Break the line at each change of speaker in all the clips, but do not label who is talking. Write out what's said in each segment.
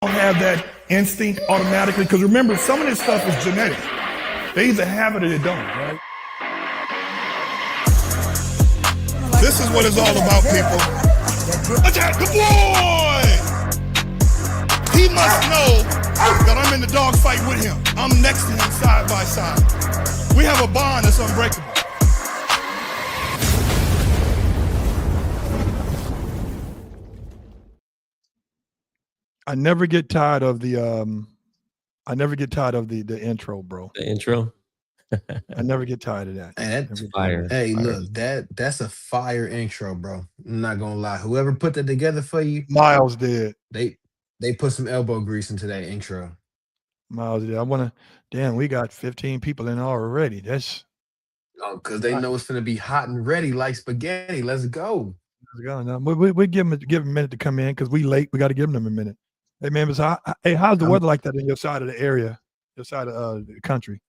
don't have that instinct automatically, because remember, some of this stuff is genetic. They either have it or they don't, right? This is what it's all about, people. Attack the boy! He must know that I'm in the dog fight with him. I'm next to him side by side. We have a bond that's unbreakable. I never get tired of the the intro, bro.
The intro.
I never get tired of that.
Hey,
that's fire.
Hey,
fire.
look, that's a fire intro, bro. I'm not gonna lie. Whoever put that together for you,
Miles did.
They put some elbow grease into that intro.
Miles did. Damn, we got 15 people in already. That's
because they know it's gonna be hot and ready like spaghetti. Let's go.
We give them a minute to come in because we late. We got to give them a minute. Hey man, how's the weather like that in your side of the area, your side of the country?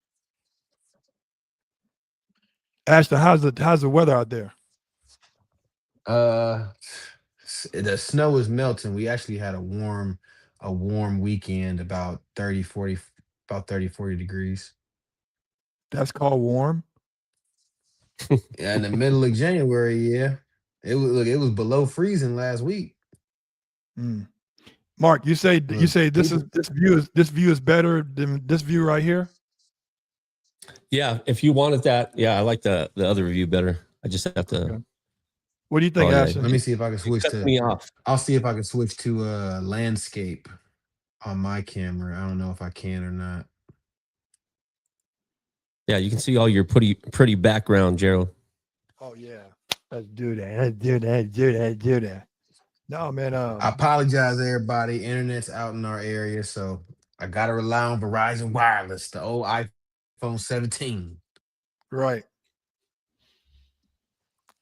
Ashton, how's the weather out there?
The snow is melting. We actually had a warm weekend, about 30, 40 degrees.
That's called warm.
Yeah, in the middle of January, yeah. It was below freezing last week.
Mark, you say this view is better than this view right here?
Yeah, if you wanted that, yeah, I like the other view better. I just have to.
Okay. What do you think, Ashton?
Let me see if I can switch to.
Me off.
I'll see if I can switch to landscape on my camera. I don't know if I can or not.
Yeah, you can see all your pretty background, Gerald.
Oh yeah, let's do that. No man.
I apologize, everybody. Internet's out in our area, so I gotta rely on Verizon Wireless, the old iPhone 17.
Right.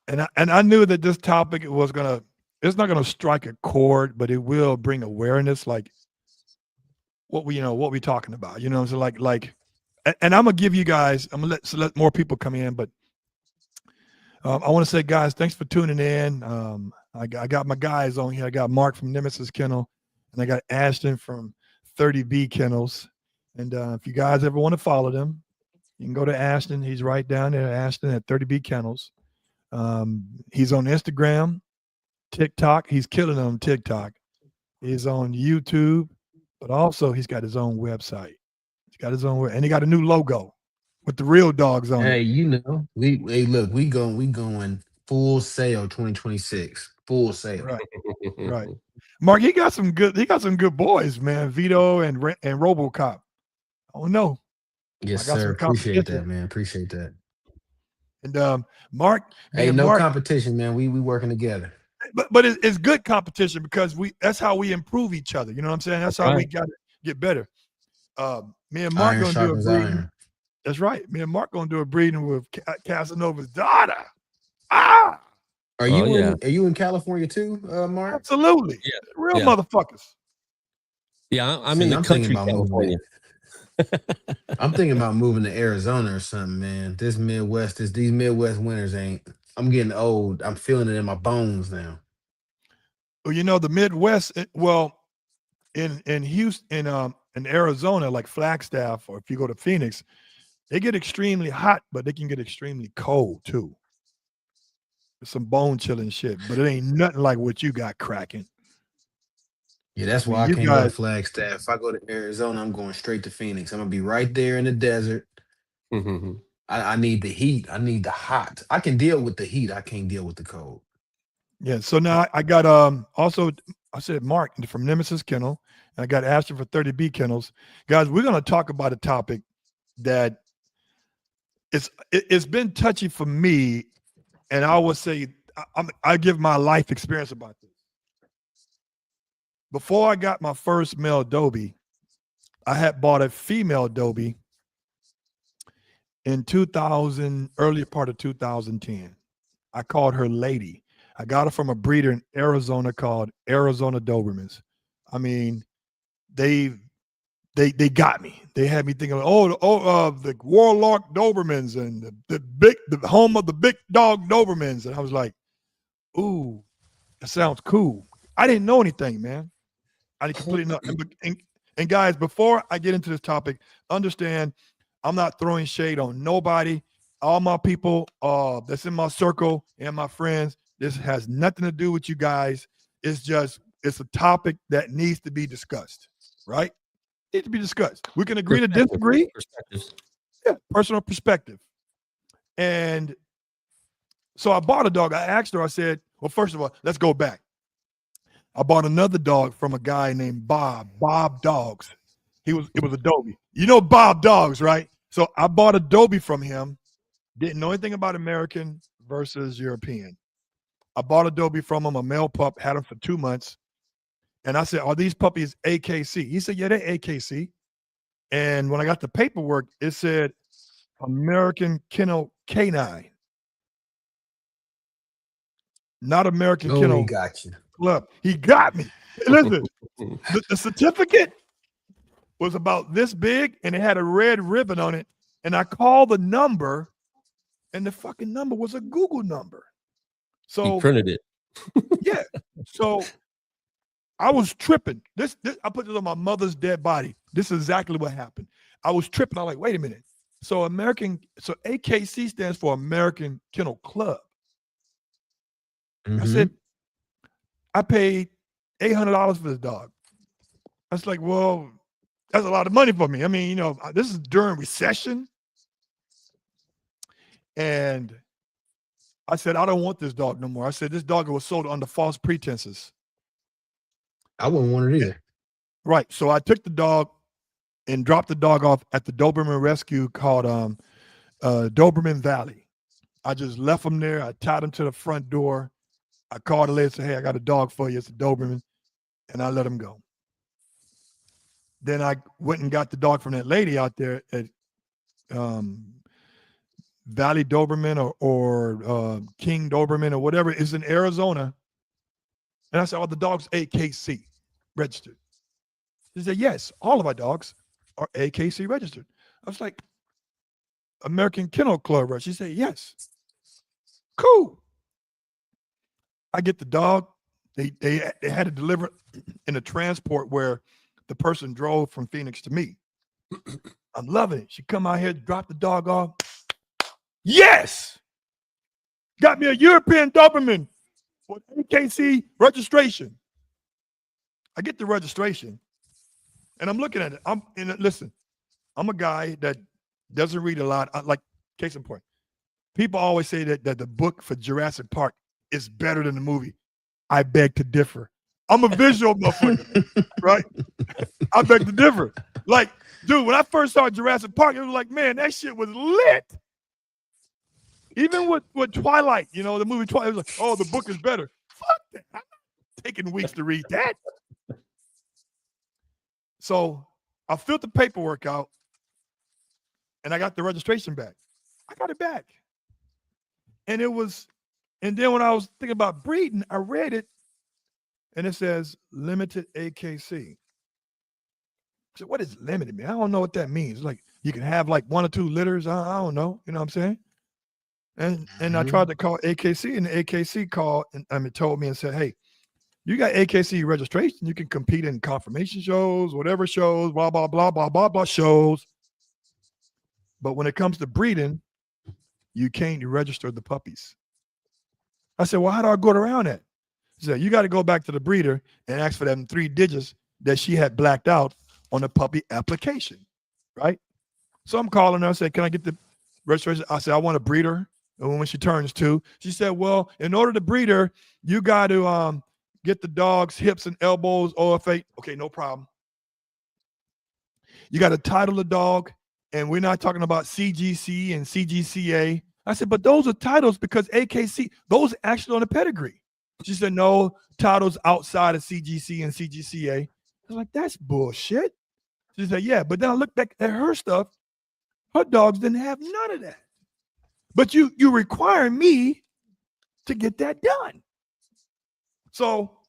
And I knew that this topic it's not gonna strike a chord, but it will bring awareness, like what we're talking about. You know, so like, and I'm gonna give you guys. I'm gonna let more people come in, but I want to say, guys, thanks for tuning in. I got my guys on here. I got Mark from Nemesis Kennel, and I got Ashton from 30B Kennels. And if you guys ever want to follow them, you can go to Ashton. He's right down there, Ashton at 30B Kennels. He's on Instagram, TikTok. He's killing on TikTok. He's on YouTube, but also he's got his own website. He's got his own, and he got a new logo with the real dogs on it.
Hey, we going full sale 2026. Full sale.
Right. Mark, he got some good boys, man. Vito and RoboCop. Oh no.
Yes, sir. Appreciate that, man. Appreciate that.
And Mark,
hey, no competition, man. We working together.
But it's good competition because that's how we improve each other. You know what I'm saying? That's how we got to get better. Me and Mark gonna do a breeding. That's right. Me and Mark gonna do a breeding with Casanova's daughter.
Are you in California too, Mark?
Absolutely. Yeah. Real motherfuckers.
Yeah, I'm in the country, California.
I'm thinking about moving to Arizona or something, man. These Midwest winters ain't. I'm getting old. I'm feeling it in my bones now.
Well, you know, the Midwest. In Houston, in Arizona, like Flagstaff, or if you go to Phoenix, they get extremely hot, but they can get extremely cold too. Some bone chilling shit, but it ain't nothing like what you got cracking.
Yeah, that's why I can't go to Flagstaff. If I go to Arizona, I'm going straight to Phoenix. I'm gonna be right there in the desert.
Mm-hmm.
I need the heat. I need the hot. I can deal with the heat. I can't deal with the cold.
Yeah. So now I got also I said Mark from Nemesis Kennel, and I got Ashton for 30B Kennels. Guys, we're gonna talk about a topic that it's been touchy for me, and I would say I give my life experience about this. Before I got my first male Dobie, I had bought a female Dobie in 2000, early part of 2010. I called her Lady. I got her from a breeder in Arizona called Arizona Dobermans. I mean, they got me. They had me thinking, the Warlock Dobermans and the home of the big dog Dobermans. And I was like, ooh, that sounds cool. I didn't know anything, man. I completely know. And guys, before I get into this topic, understand I'm not throwing shade on nobody. All my people that's in my circle and my friends, this has nothing to do with you guys. It's a topic that needs to be discussed, right? Needs to be discussed. We can agree to disagree.
Perspectives.
Yeah, personal perspective. And so I bought a dog. I asked her, I said, well, first of all, let's go back. I bought another dog from a guy named Bob Dogs. It was a Dobie. You know Bob Dogs, right? So I bought a Dobie from him. Didn't know anything about American versus European. I bought a Dobie from him, a male pup, had him for 2 months. And I said, are these puppies AKC? He said, yeah, they're AKC. And when I got the paperwork, it said American Kennel Canine, not American
Oh,
Kennel
he got you.
Club. He got me. Listen, the certificate was about this big and it had a red ribbon on it. And I called the number, and the fucking number was a Google number. So
He printed it.
yeah. So I was tripping. This I put this on my mother's dead body. This is exactly what happened. I was tripping. I'm like, wait a minute. So AKC stands for American Kennel Club. I said, I paid $800 for this dog. I was like, well, that's a lot of money for me. I mean, this is during recession. And I said, I don't want this dog no more. I said, this dog was sold under false pretenses.
I wouldn't want it either.
Right. So I took the dog and dropped the dog off at the Doberman rescue called Doberman Valley. I just left him there. I tied him to the front door. I called the lady and said, hey, I got a dog for you. It's a Doberman. And I let him go. Then I went and got the dog from that lady out there at Valley Doberman or King Doberman or whatever is in Arizona. And I said, oh, the dog's AKC registered. She said, yes, all of our dogs are AKC registered. I was like, American Kennel Club, right? She said, yes. Cool. I get the dog. They had to deliver in a transport where the person drove from Phoenix to me. I'm loving it. She come out here, drop the dog off. Yes. Got me a European Doberman with AKC registration. I get the registration and I'm looking at it. Listen, I'm a guy that doesn't read a lot. Like, case in point, people always say that the book for Jurassic Park is better than the movie. I beg to differ. I'm a visual motherfucker, right? I beg to differ. Like, dude, when I first saw Jurassic Park, it was like, man, that shit was lit. Even with Twilight, the movie Twilight, it was like, oh, the book is better. Fuck that. I'm not taking weeks to read that. So I filled the paperwork out and I got the registration back. I got it back. And then when I was thinking about breeding, I read it and it says limited AKC. So what is limited, man? I don't know what that means. Like you can have like 1 or 2 litters. I don't know. You know what I'm saying? And I tried to call AKC and the AKC called and told me and said, hey, you got AKC registration. You can compete in confirmation shows, whatever shows, blah, blah, blah, blah, blah, blah shows. But when it comes to breeding, you can't register the puppies. I said, well, how do I go around that? He said, you got to go back to the breeder and ask for them 3 digits that she had blacked out on the puppy application, right? So I'm calling her. I said, can I get the registration? I said, I want to breed her. And when she turns 2, she said, well, in order to breed her, you got to get the dog's hips and elbows, OFA. Okay, no problem. You got to title the dog. And we're not talking about CGC and CGCA. I said, but those are titles because AKC, those are actually on the pedigree. She said, no, titles outside of CGC and CGCA. I was like, that's bullshit. She said, yeah, but then I looked back at her stuff. Her dogs didn't have none of that. But you require me to get that done. So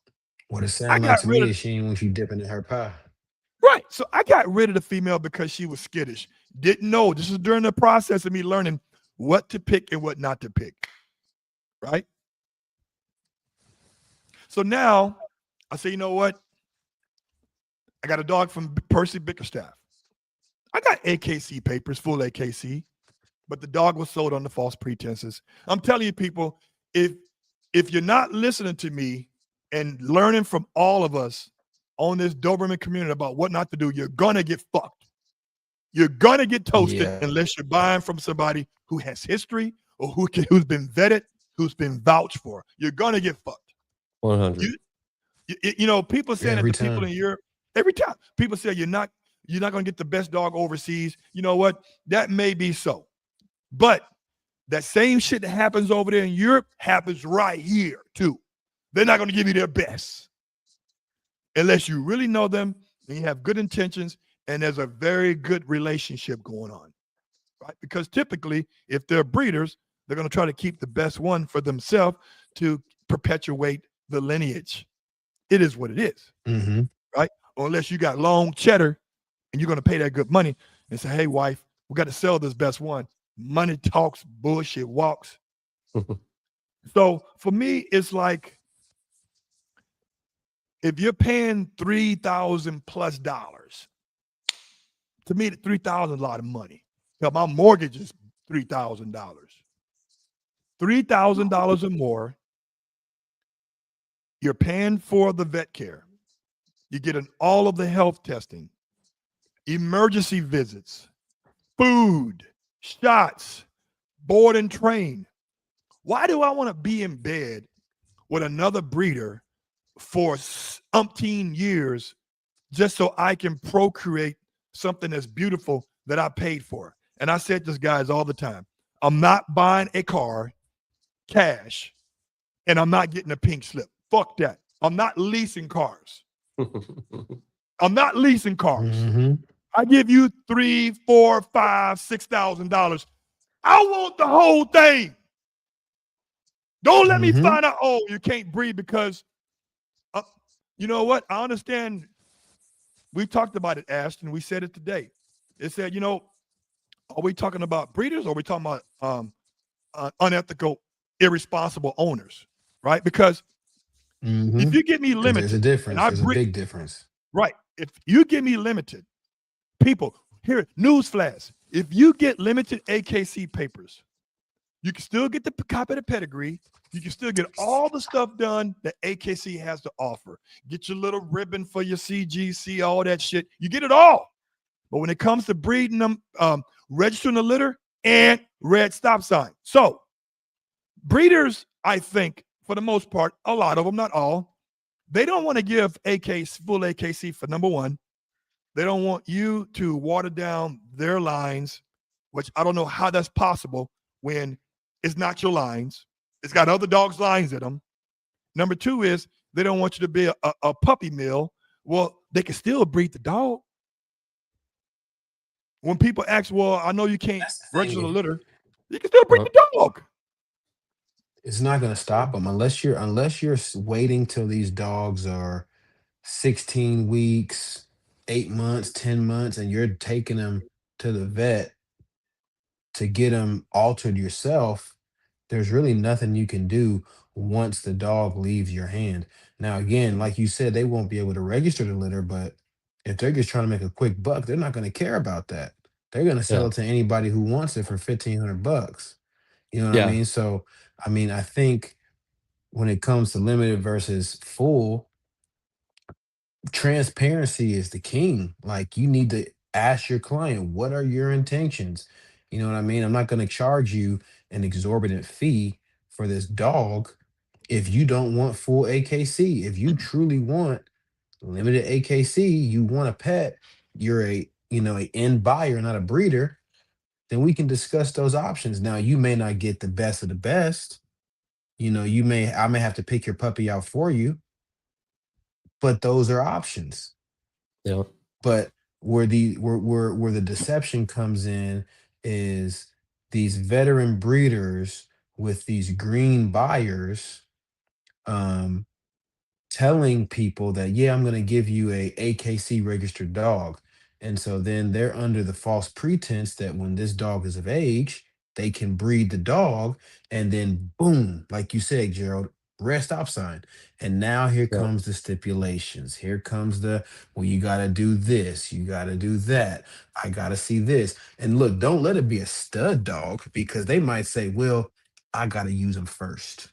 what it sounds like to me is she didn't want you dipping in her pie.
Right. So I got rid of the female because she was skittish. Didn't know. This is during the process of me learning what to pick and what not to pick. Right. So now I say, you know what? I got a dog from Percy Bickerstaff. I got AKC papers, full AKC, but the dog was sold under false pretenses. I'm telling you, people, if if you're not listening to me and learning from all of us on this Doberman community about what not to do, you're gonna get fucked. You're gonna get toasted
Yeah.
unless you're buying from somebody who has history or who's been vetted, who's been vouched for. You're gonna get fucked.
100.
You you know, people saying that
Every
the people in
time.
Europe, every time people say you're not going to get the best dog overseas. You know what? That may be so, but that same shit that happens over there in Europe happens right here too. They're not going to give you their best unless you really know them and you have good intentions and there's a very good relationship going on, right? Because typically, if they're breeders, they're going to try to keep the best one for themselves to perpetuate the lineage. It is what it is,
Hmm.
right? Or unless you got long cheddar and you're going to pay that good money and say, hey, wife, we got to sell this best one. Money talks, bullshit walks. So for me, it's like if you're paying $3,000 plus, to me, the 3,000 is a lot of money. Hell, my mortgage is $3,000. $3,000 or more, you're paying for the vet care. You're getting all of the health testing, emergency visits, food, shots, board and train. Why do I want to be in bed with another breeder for umpteen years just so I can procreate something that's beautiful that I paid for? And I said this, guys, all the time. I'm not buying a car cash and I'm not getting a pink slip. Fuck that. I'm not leasing cars. I'm not leasing cars.
Hmm.
I give you $3, $4, $5, $6,000. I want the whole thing. Don't let me
Hmm.
find out, oh, you can't breathe because, uh, you know what? I understand. We talked about it, Ashton. We said it today. It said, are we talking about breeders or are we talking about unethical, irresponsible owners, right? Because
Hmm.
if you get me
Because there's a
limited and
difference.
I
There's a
breed,
big difference.
right, if you get me limited, people, here, newsflash, if you get limited AKC papers, you can still get the copy of the pedigree. You can still get all the stuff done that AKC has to offer. Get your little ribbon for your CGC, all that shit. You get it all. But when it comes to breeding them, registering the litter, and red stop sign. So breeders, I think, for the most part, a lot of them, not all, they don't want to give full AKC for number one. They don't want you to water down their lines, which I don't know how that's possible when it's not your lines. It's got other dogs' lines in them. Number two is they don't want you to be a puppy mill. Well, they can still breed the dog. When people ask, well, I know you can't
That's the
register the
thing.
litter, you can still breed
Uh,
the dog.
It's not going to stop them unless you're waiting till these dogs are 16 weeks, 8 months, 10 months, and you're taking them to the vet to get them altered yourself. There's really nothing you can do once the dog leaves your hand. Now, again, like you said, they won't be able to register the litter, but if they're just trying to make a quick buck, they're not going to care about that. They're going to sell
yeah.
it to anybody who wants it for 1,500 bucks. You know what I
Yeah.
mean? So, I mean, I think when it comes to limited versus full, transparency is the king. Like, you need to ask your client, what are your intentions? You know what I mean? I'm not going to charge you an exorbitant fee for this dog if you don't want full AKC. If you truly want limited AKC, you want a pet, you're a end buyer, not a breeder, then we can discuss those options. Now, you may not get the best of the best. I may have to pick your puppy out for you, but those are options.
Yeah.
But where the deception comes in is these veteran breeders with these green buyers, um, telling people that, yeah, I'm going to give you a AKC registered dog. And so then they're under the false pretense that when this dog is of age, they can breed the dog. And then boom, like you said, Gerald, red stop sign. And now here
Yeah.
comes the stipulations. Here comes the, well, you got to do this, you got to do that. I got to see this. And look, don't let it be a stud dog, because they might say, well, I got to use him first.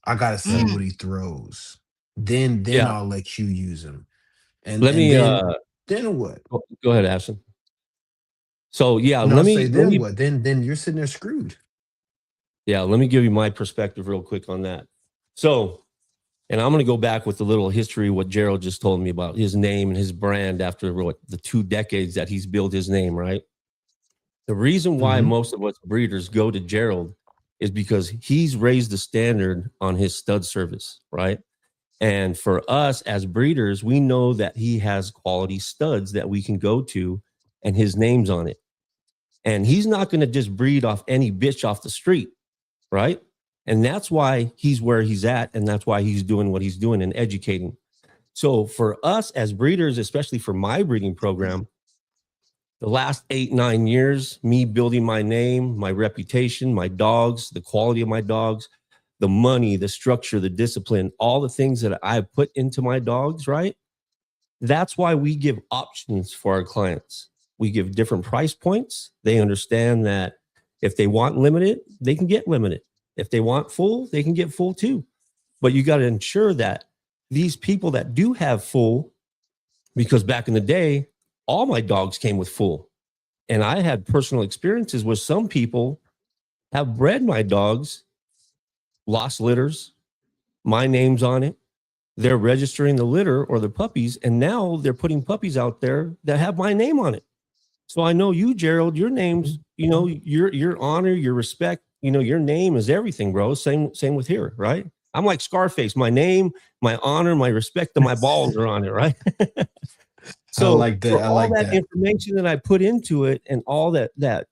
I got to see
Mm.
what he throws. Then
Yeah.
I'll let you use him.
Let
And
me
then what?
go ahead, Ashton. So yeah,
No, I'll say
let
then
me
what? Then you're sitting there screwed.
yeah, let me give you my perspective real quick on that. So, and I'm going to go back with a little history, what Gerald just told me about his name and his brand after what, the 2 decades that he's built his name, right? The reason why
Mhm.
most of us breeders go to Gerald is because he's raised the standard on his stud service, right? And for us as breeders, we know that he has quality studs that we can go to and his name's on it. And he's not going to just breed off any bitch off the street, right? And that's why he's where he's at. And that's why he's doing what he's doing and educating. So for us as breeders, especially for my breeding program, the last 8-9 years, me building my name, my reputation, my dogs, the quality of my dogs, the money, the structure, the discipline, all the things that I put into my dogs, right? That's why we give options for our clients. We give different price points. They understand that if they want limited, they can get limited. If they want full, they can get full too. But you got to ensure that these people that do have full, because back in the day, all my dogs came with full. And I had personal experiences where some people have bred my dogs, lost litters, my name's on it. They're registering the litter or the puppies, and now they're putting puppies out there that have my name on it. So I know you, Gerald, your name's, your honor, your respect, your name is everything, bro. Same with here, right? I'm like Scarface. My name, my honor, my respect, and my balls are on it, right?
I
So
like that.
for
I
all
like
that
that.
information that I put into it and all that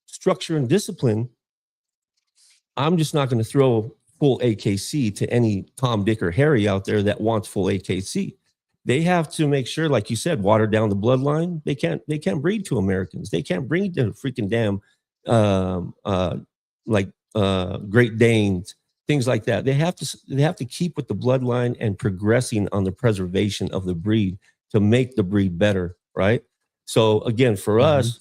structure and discipline, I'm just not going to throw full AKC to any Tom, Dick, or Harry out there that wants full AKC. They have to make sure, like you said, water down the bloodline. They can't breed to Americans. They can't breed to freaking damn Great Danes, things like that. They have to keep with the bloodline and progressing on the preservation of the breed to make the breed better, right? So again, for
Mhm.
us,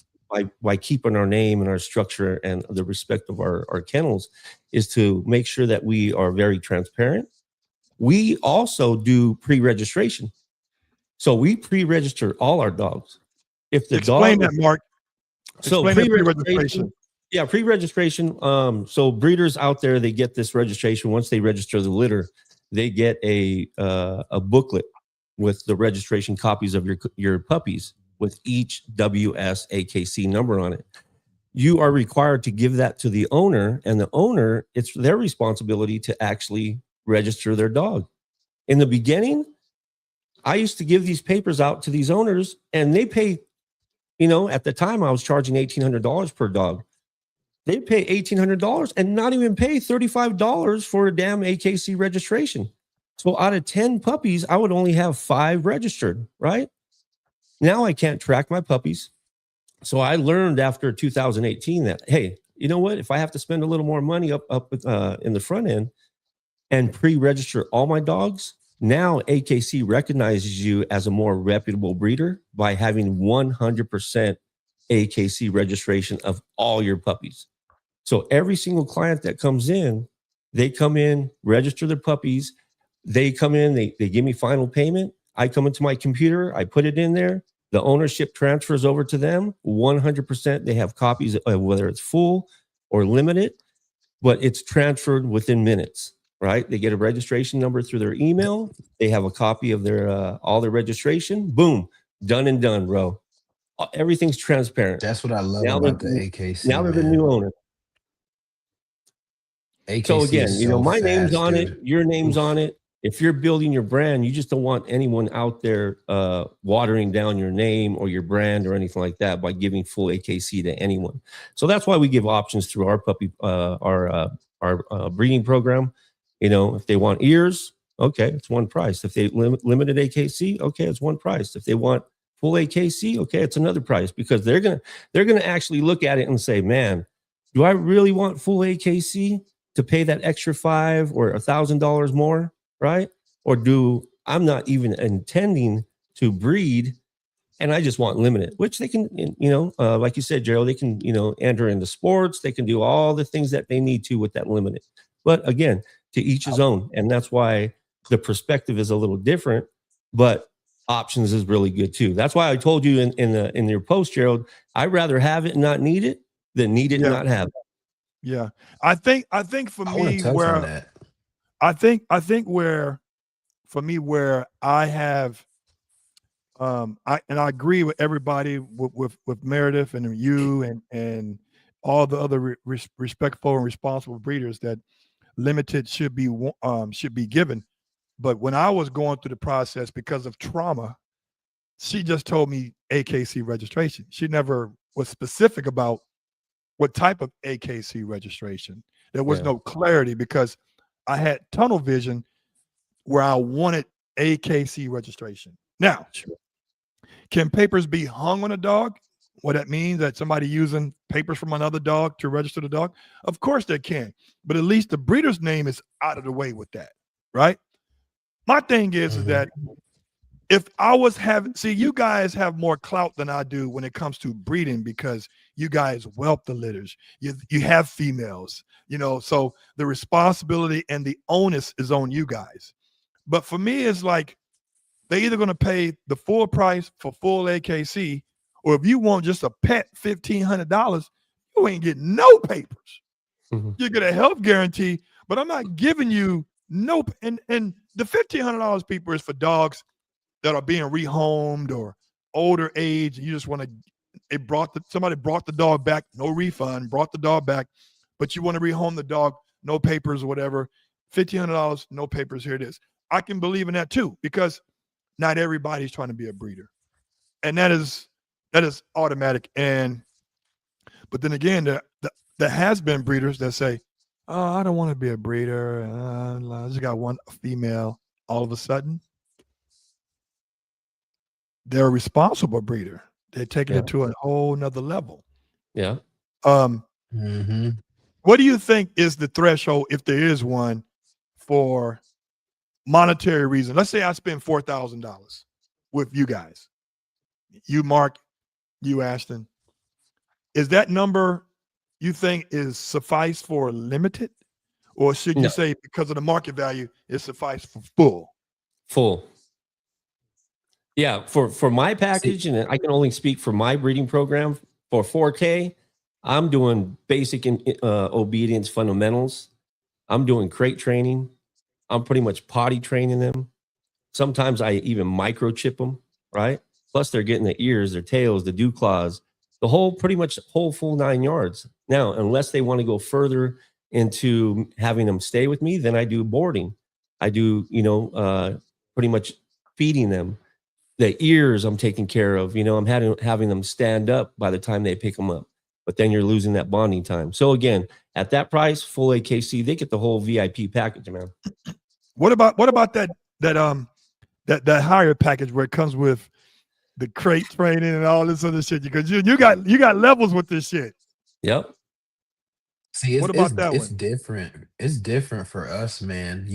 by keeping our name and our structure and the respect of our kennels, is to make sure that we are very transparent. We also do pre-registration. So we pre-register all our dogs. If the
Explain
dog,
that, Mark.
so
Explain that
pre-registration,
pre-registration.
yeah, pre-registration. So breeders out there, they get this registration. Once they register the litter, they get a booklet with the registration copies of your puppies with each WS-AKC number on it. You are required to give that to the owner, and the owner, it's their responsibility to actually register their dog. In the beginning, I used to give these papers out to these owners, and they pay, at the time I was charging $1,800 per dog. They pay $1,800 and not even pay $35 for a damn AKC registration. So out of 10 puppies, I would only have 5 registered, right? Now I can't track my puppies. So I learned after 2018 that, hey, you know what? If I have to spend a little more money up in the front end and pre-register all my dogs, now AKC recognizes you as a more reputable breeder by having 100% AKC registration of all your puppies. So every single client that comes in, they come in, register their puppies. They come in, they give me final payment. I come into my computer, I put it in there. The ownership transfers over to them 100%. They have copies of whether it's full or limited, but it's transferred within minutes, right? They get a registration number through their email. They have a copy of their all their registration. Boom, done and done, bro. Everything's transparent.
That's what I love
Now
about the
they're,
AKC,
now they're the new
man.
owner. So
AKC
again,
is so
my name's
fast,
on it,
dude.
your name's
Oof.
on it. If you're building your brand, you just don't want anyone out there watering down your name or your brand or anything like that by giving full AKC to anyone. So that's why we give options through our puppy, our breeding program. If they want ears, okay, it's one price. If they limited AKC, okay, it's one price. If they want full AKC, okay, it's another price, because they're gonna actually look at it and say, man, do I really want full AKC? to pay that extra $500 or $1,000 more, right? Or do I'm not even intending to breed and I just want limited, which they can, like you said, Gerald, they can, enter into sports. They can do all the things that they need to with that limited. But again, to each his own. And that's why the perspective is a little different, but options is really good too. That's why I told you in your post, Gerald, I'd rather have it and not need it than need it and
Yeah.
not have it.
Yeah. I think for
I want
me
to touch on
where
that.
I think where for me where I have I agree with everybody with Meredith and you and all the other respectful and responsible breeders that limited should be given. But when I was going through the process because of trauma, she just told me AKC registration. She never was specific about what type of AKC registration. There was
Yeah.
no clarity because I had tunnel vision where I wanted AKC registration. Now,
Sure.
can papers be hung on a dog? What that means that somebody using papers from another dog to register the dog? Of course they can, but at least the breeder's name is out of the way with that, right? My thing is
Mhm.
that if I was having, see, you guys have more clout than I do when it comes to breeding because you guys whelp the litters. You have females, so the responsibility and the onus is on you guys. But for me, it's like they're either going to pay the full price for full AKC, or if you want just a pet $1,500, you ain't getting no papers.
Mhm.
You get a health guarantee, but I'm not giving you no. And the $1,500 people is for dogs that are being rehomed or older age. You just want to. Somebody brought the dog back, no refund. Brought the dog back, but you want to rehome the dog, no papers or whatever. $1,500, no papers. Here it is. I can believe in that too because not everybody's trying to be a breeder, and that is automatic. And but then again, there has been breeders that say, "Oh, I don't want to be a breeder. I just got one female." All of a sudden, they're a responsible breeder. They're taking
Yeah.
it to a whole nother level.
Yeah.
Um,
Mhm.
what do you think is the threshold, if there is one, for monetary reason? Let's say I spend $4,000 with you guys. You, Mark, you, Ashton. Is that number you think is suffice for limited? Or should you
No,
say because of the market value, it suffice for full?
full. Yeah, for my
See,
package, and I can only speak for my breeding program for 4K. I'm doing basic obedience fundamentals. I'm doing crate training. I'm pretty much potty training them. Sometimes I even microchip them, right? Plus they're getting the ears, their tails, the dew claws, the whole pretty much whole full 9 yards. Now, unless they want to go further into having them stay with me, then I do boarding. I do, pretty much feeding them. The ears I'm taking care of. I'm having them stand up by the time they pick them up. But then you're losing that bonding time. So again, at that price, full AKC, they get the whole VIP package, man.
What about that higher package where it comes with the crate training and all this other shit? Because you got levels with this shit.
Yep.
see,
What
it's it's
about that
it's
one?
different. It's different for us, man.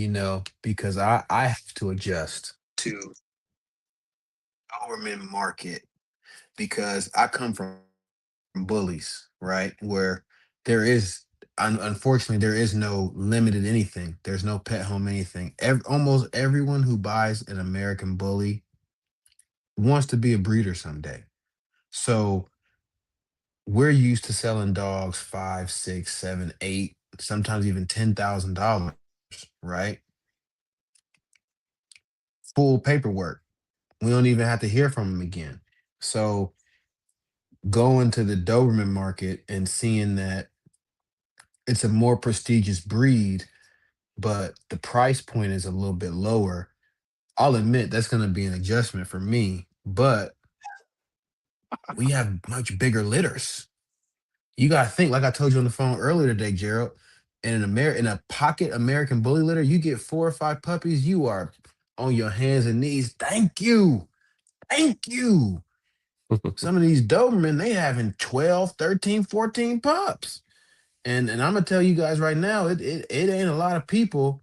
Because I have to adjust to government market because I come from bullies, right? Where there is, unfortunately, there is no limited anything. There's no pet home anything. Almost everyone who buys an American bully wants to be a breeder someday. So we're used to selling dogs 5, 6, 7, 8, sometimes even $10,000, right? Full paperwork. We don't even have to hear from them again. So going to the Doberman market and seeing that it's a more prestigious breed, but the price point is a little bit lower. I'll admit that's going to be an adjustment for me, but we have much bigger litters. You got to think, like I told you on the phone earlier today, Gerald, in a pocket American bully litter, you get 4 or 5 puppies, you are on your hands and knees. Thank you. Thank you. Some of these Doberman, they having 12, 13, 14 pups. And I'm gonna tell you guys right now, it ain't a lot of people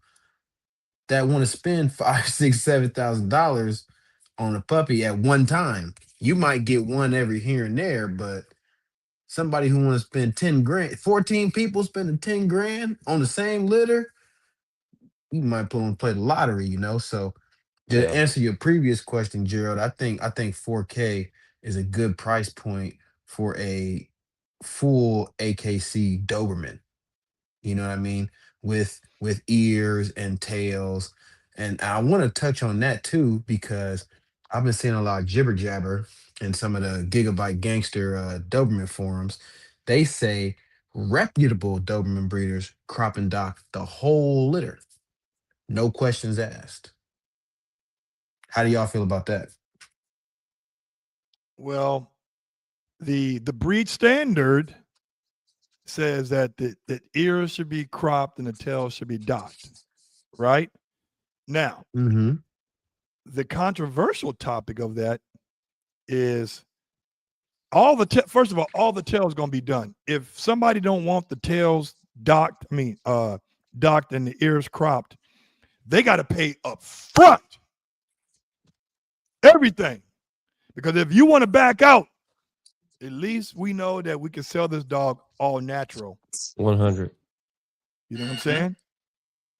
that want to spend five, six, $7,000 on a puppy at one time. You might get one every here and there, but somebody who want to spend 10 grand, 14 people spending 10 grand on the same litter, you might play the lottery, you know. So to
Yeah.
answer your previous question, Gerald, I think 4K is a good price point for a full AKC Doberman. You know what I mean? With ears and tails. And I want to touch on that too, because I've been seeing a lot of jibber jabber in some of the Gigabyte Gangster Doberman forums. They say reputable Doberman breeders crop and dock the whole litter, no questions asked. How do y'all feel about that?
Well, the breed standard says that the ears should be cropped and the tail should be docked, right? Now,
Mm-hmm.
the controversial topic of that is first of all the tails going to be done. If somebody don't want the tails docked, docked and the ears cropped, they got to pay up front everything. Because if you want to back out, at least we know that we can sell this dog all natural.
100.
You know what I'm saying?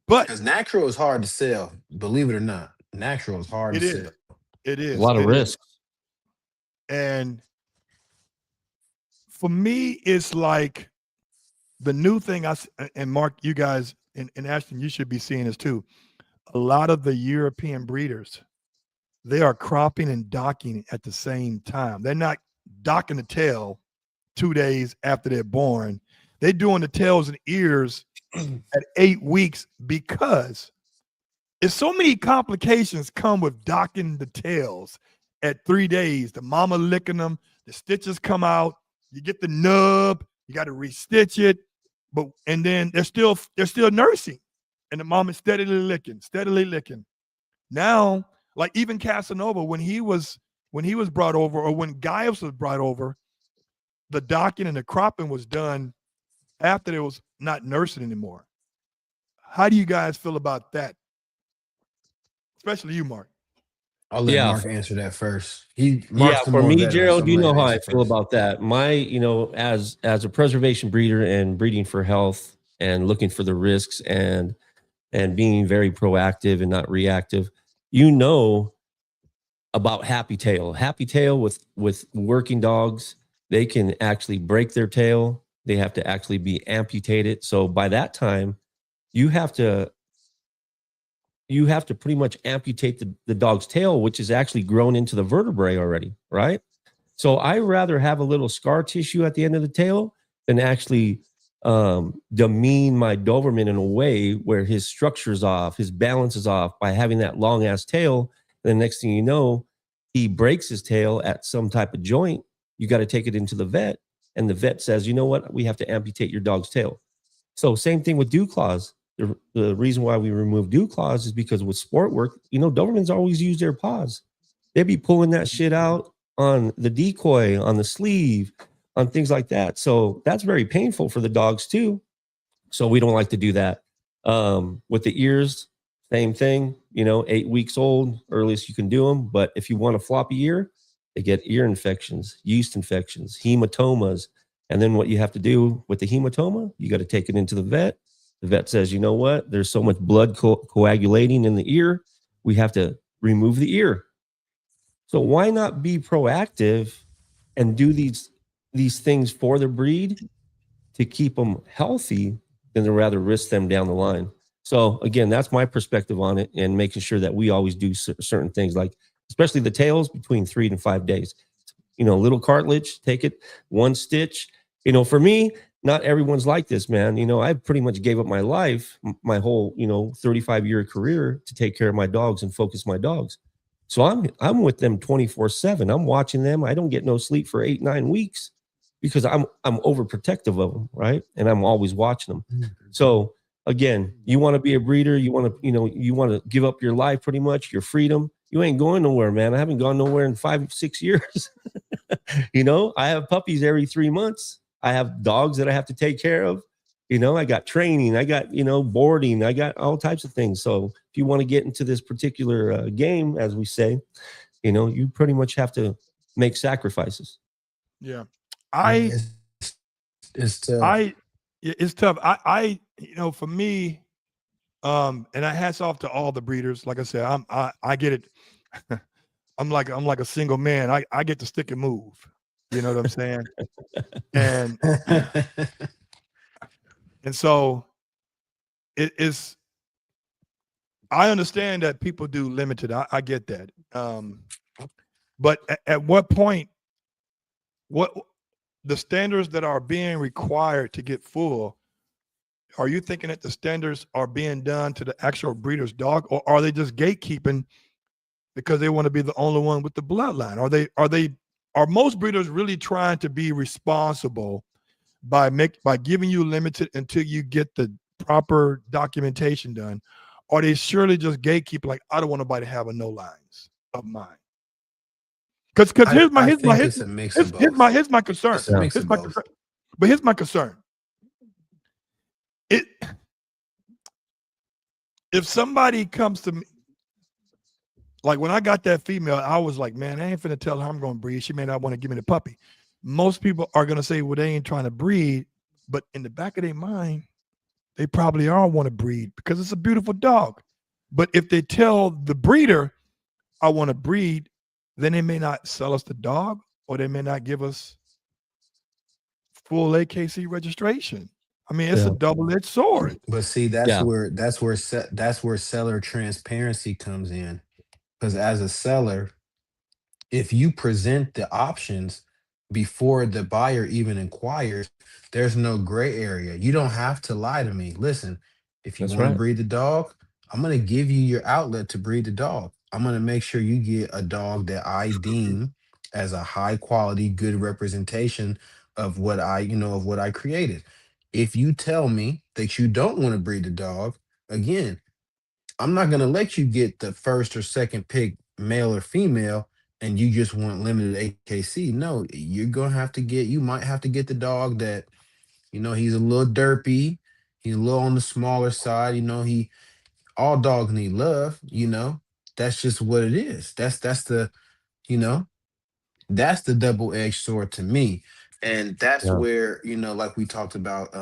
But
Because natural is hard to sell, believe it or not. Natural is hard to
it is.
sell.
It
A
is.
lot of
It is.
risks.
And for me, it's like the new thing and Mark, you guys, and Ashton, you should be seeing this too. A lot of the European breeders, they are cropping and docking at the same time. They're not docking the tail 2 days after they're born. They're doing the tails and ears at 8 weeks because it's so many complications come with docking the tails at 3 days. The mama licking them, the stitches come out, you get the nub, you got to restitch it, and then they're still nursing, and the mom is steadily licking. Now, like even Casanova, when he was brought over, or when Gaius was brought over, the docking and the cropping was done after they was not nursing anymore. How do you guys feel about that? Especially you, Mark.
I'll let
Yeah.
Mark answer that first.
Yeah.
Mark's the
For
more
me,
veteran, so
Gerald,
I'm
you
gonna let
know
him
how I
answer
feel
first.
about that. As a preservation breeder and breeding for health and looking for the risks and being very proactive and not reactive, you know about Happy Tail. Happy Tail with working dogs, they can actually break their tail. They have to actually be amputated. So by that time, you have to pretty much amputate the dog's tail, which is actually grown into the vertebrae already, right? So I rather have a little scar tissue at the end of the tail than actually demean my Doberman in a way where his structure's off, his balance is off by having that long ass tail. And the next thing you know, he breaks his tail at some type of joint. You got to take it into the vet, and the vet says, you know what, we have to amputate your dog's tail. So same thing with dew claws. The reason why we remove dew claws is because with sport work, Dobermans always use their paws. They'd be pulling that shit out on the decoy, on the sleeve, on things like that. So that's very painful for the dogs too. So we don't like to do that. With the ears, same thing, 8 weeks old, earliest you can do them. But if you want a floppy ear, they get ear infections, yeast infections, hematomas. And then what you have to do with the hematoma, you got to take it into the vet. The vet says, you know what? There's so much blood coagulating in the ear. We have to remove the ear. So why not be proactive and do these things for the breed to keep them healthy than to rather risk them down the line? So again, that's my perspective on it, and making sure that we always do certain things, like especially the tails, between 3 to 5 days. Little cartilage, take it, one stitch. For me, not everyone's like this, man. I pretty much gave up my life, my whole 35-year career, to take care of my dogs and focus my dogs. So I'm with them 24/7. I'm watching them. I don't get no sleep for 8-9 weeks because I'm overprotective of them, right? And I'm always watching them. So again, you want to be a breeder, you want to give up your life, pretty much your freedom. You ain't going nowhere, man. I haven't gone nowhere in 5-6 years. I have puppies every 3 months. I have dogs that I have to take care of. I got training, I got, boarding, I got all types of things. So if you want to get into this particular game, as we say, you pretty much have to make sacrifices.
Yeah.
Yeah,
I
it's tough.
I it's tough. For me, and I hats off to all the breeders. Like I said, I get it. I'm like a single man. I get to stick and move. You know what I'm saying? And and so it is. I understand that people do limited. I get that. But at what point, what the standards that are being required to get full, are you thinking that the standards are being done to the actual breeder's dog, or are they just gatekeeping because they want to be the only one with the bloodline? Are most breeders really trying to be responsible by giving you limited until you get the proper documentation done? Or they surely just gatekeep, like, I don't want nobody to have a no lines of mine. Because here's my
I
here's my
think
here's,
it's a mix of
here's, here's my
both.
here's my concern.
It's a mix
Here's
of
my
both.
concern. But here's my concern. It if somebody comes to me, like when I got that female, I was like, man, I ain't finna tell her I'm gonna breed. She may not want to give me the puppy. Most people are gonna say, well, they ain't trying to breed, but in the back of their mind, they probably are want to breed because it's a beautiful dog. But if they tell the breeder, I want to breed, then they may not sell us the dog, or they may not give us full AKC registration. I mean, it's a
Yeah.
double-edged sword.
But see,
Yeah.
that's where seller transparency comes in. Because as a seller, if you present the options before the buyer even inquires, there's no gray area. You don't have to lie to me. Listen, if you
That's
want to
right.
breed the dog, I'm going to give you your outlet to breed the dog. I'm going to make sure you get a dog that I deem as a high quality, good representation of of what I created. If you tell me that you don't want to breed the dog, again, I'm not gonna let you get the first or second pick, male or female, and you just want limited AKC. No, you might have to get the dog that, he's a little derpy, he's a little on the smaller side, all dogs need love. That's just what it is. You know, that's the double-edged sword to me. And that's
Yeah.
where, like we talked about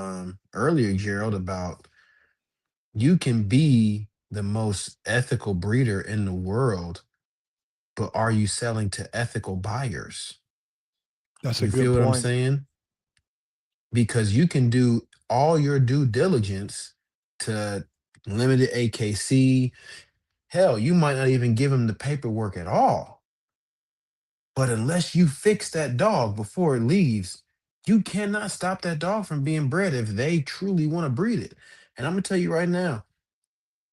earlier, Gerald, about you can be the most ethical breeder in the world, but are you selling to ethical buyers?
That's a
You
good
feel what I'm
point.
saying? Because you can do all your due diligence to limited AKC. Hell, you might not even give them the paperwork at all. But unless you fix that dog before it leaves, you cannot stop that dog from being bred if they truly want to breed it. And I'm going to tell you right now,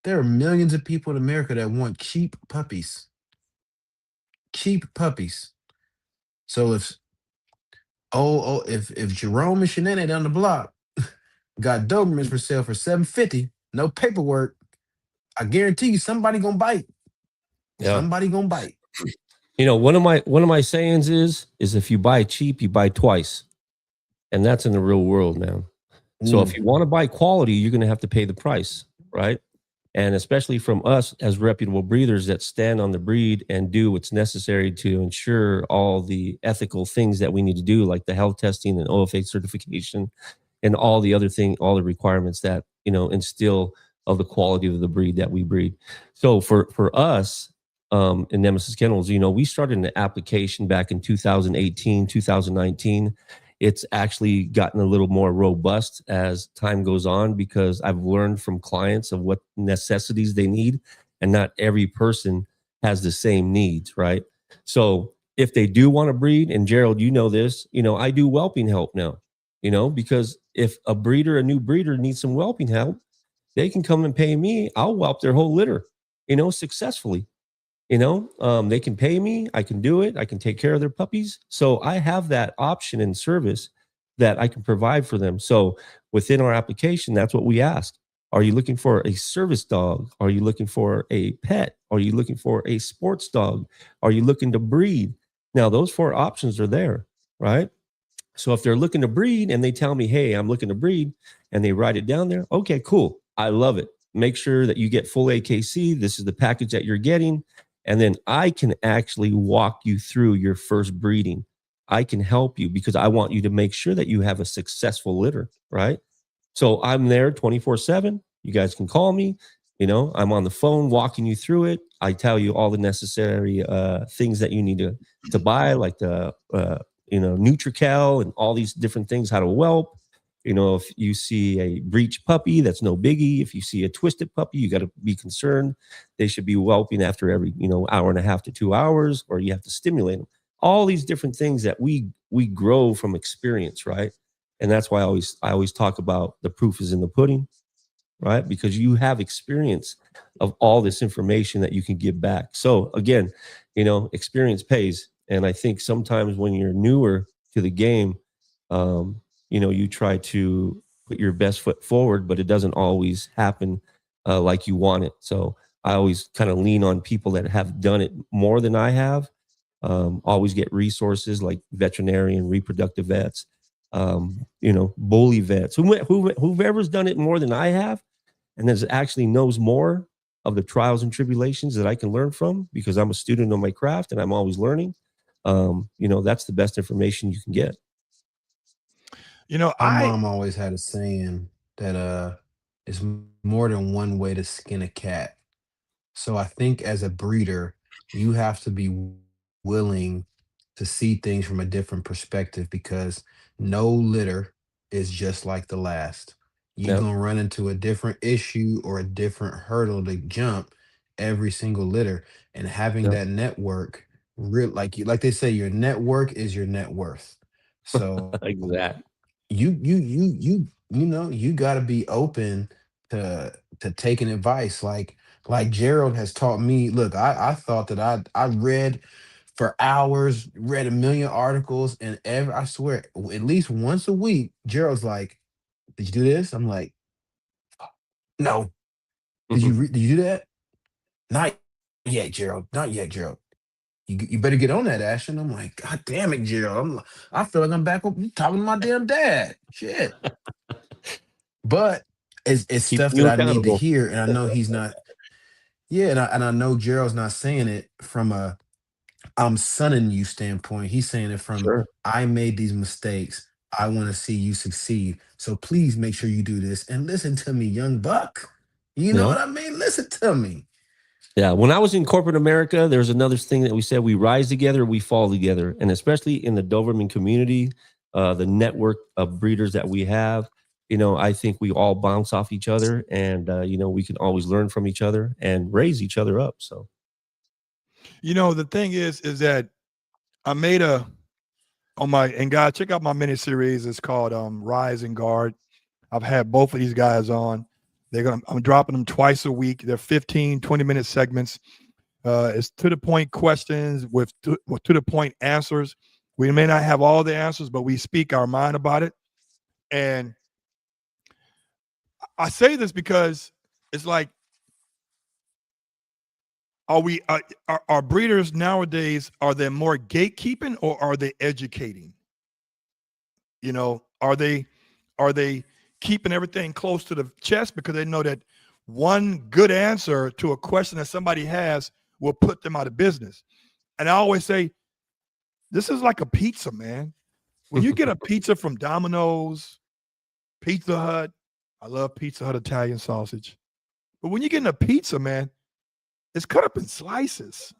there are millions of people in America that want cheap puppies. Cheap puppies. So if Jerome and Shenanigans down the block got Dobermans for sale for 750, no paperwork, I guarantee you somebody gonna bite.
Yeah.
Somebody gonna bite.
One of my sayings is if you buy cheap, you buy twice. And that's in the real world, man. So if
Mm.
you want to buy quality, you're going to have to pay the price, right? And especially from us as reputable breeders that stand on the breed and do what's necessary to ensure all the ethical things that we need to do, like the health testing and OFA certification and all the requirements that, instill of the quality of the breed that we breed. So for us, in Nemesis Kennels, we started an application back in 2018, 2019. It's actually gotten a little more robust as time goes on because I've learned from clients of what necessities they need, and not every person has the same needs, right? So if they do want to breed, and Gerald, you know this, I do whelping help now, because if a new breeder needs some whelping help, they can come and pay me. I'll whelp their whole litter, successfully. They can pay me, I can do it, I can take care of their puppies. So I have that option and service that I can provide for them. So within our application, that's what we ask. Are you looking for a service dog? Are you looking for a pet? Are you looking for a sports dog? Are you looking to breed? Now those four options are there, right? So if they're looking to breed and they tell me, hey, I'm looking to breed, and they write it down there, okay, cool. I love it. Make sure that you get full AKC. This is the package that you're getting. And then I can actually walk you through your first breeding. I can help you because I want you to make sure that you have a successful litter, right? So I'm there 24/7. You guys can call me. I'm on the phone walking you through it. I tell you all the necessary things that you need to buy, like the NutriCal and all these different things, how to whelp. If you see a breech puppy, that's no biggie. If you see a twisted puppy, you got to be concerned. They should be whelping after every, hour and a half to 2 hours, or you have to stimulate them. All these different things that we grow from experience, right? And that's why I always talk about the proof is in the pudding, right? Because you have experience of all this information that you can give back. So again, experience pays. And I think sometimes when you're newer to the game, you try to put your best foot forward, but it doesn't always happen like you want it. So I always kind of lean on people that have done it more than I have. Always get resources like veterinarian, reproductive vets, bully vets, whoever's done it more than I have, and then actually knows more of the trials and tribulations that I can learn from because I'm a student of my craft and I'm always learning. That's the best information you can get.
You know,
My
I
mom always had a saying that it's more than one way to skin a cat. So I think as a breeder, you have to be willing to see things from a different perspective because no litter is just like the last. You're
Yep.
gonna run into a different issue or a different hurdle to jump every single litter. And having
Yep.
that network, real like they say, your network is your net worth. So
Exactly.
you got to be open to taking advice like Gerald has taught me. Look, I thought that I read for hours, read a million articles, and I swear at least once a week Gerald's like, did you do this? I'm like, no. Did you do that? Not yet, Gerald. Not yet, Gerald. You better get on that, Ashton. I'm like, God damn it, Gerald. I feel like I'm back up talking to my damn dad. Shit. But it's
Keeping
stuff that
you
I need to
accountable.
hear, and I know he's not. Yeah, and I know Gerald's not saying it from a I'm sunning you standpoint. He's saying it from
Sure.
I made these mistakes. I want to see you succeed. So please make sure you do this and listen to me, young buck. You know
Yeah.
what I mean? Listen to me.
Yeah. When I was in corporate America, there's another thing that we said: we rise together, we fall together. And especially in the Doberman community, the network of breeders that we have, I think we all bounce off each other and, we can always learn from each other and raise each other up. So,
the thing is that I made a on my and guys, check out my mini series. It's called Rise and Guard. I've had both of these guys on. I'm dropping them twice a week. They're 15, 20-minute segments. It's to the point questions with to the point answers. We may not have all the answers, but we speak our mind about it. And I say this because it's like, are we are breeders nowadays? Are they more gatekeeping or are they educating? Are they keeping everything close to the chest because they know that one good answer to a question that somebody has will put them out of business? And I always say, this is like a pizza, man. When you get a pizza from Domino's, Pizza Hut, I love Pizza Hut Italian sausage. But when you're getting a pizza, man, it's cut up in slices.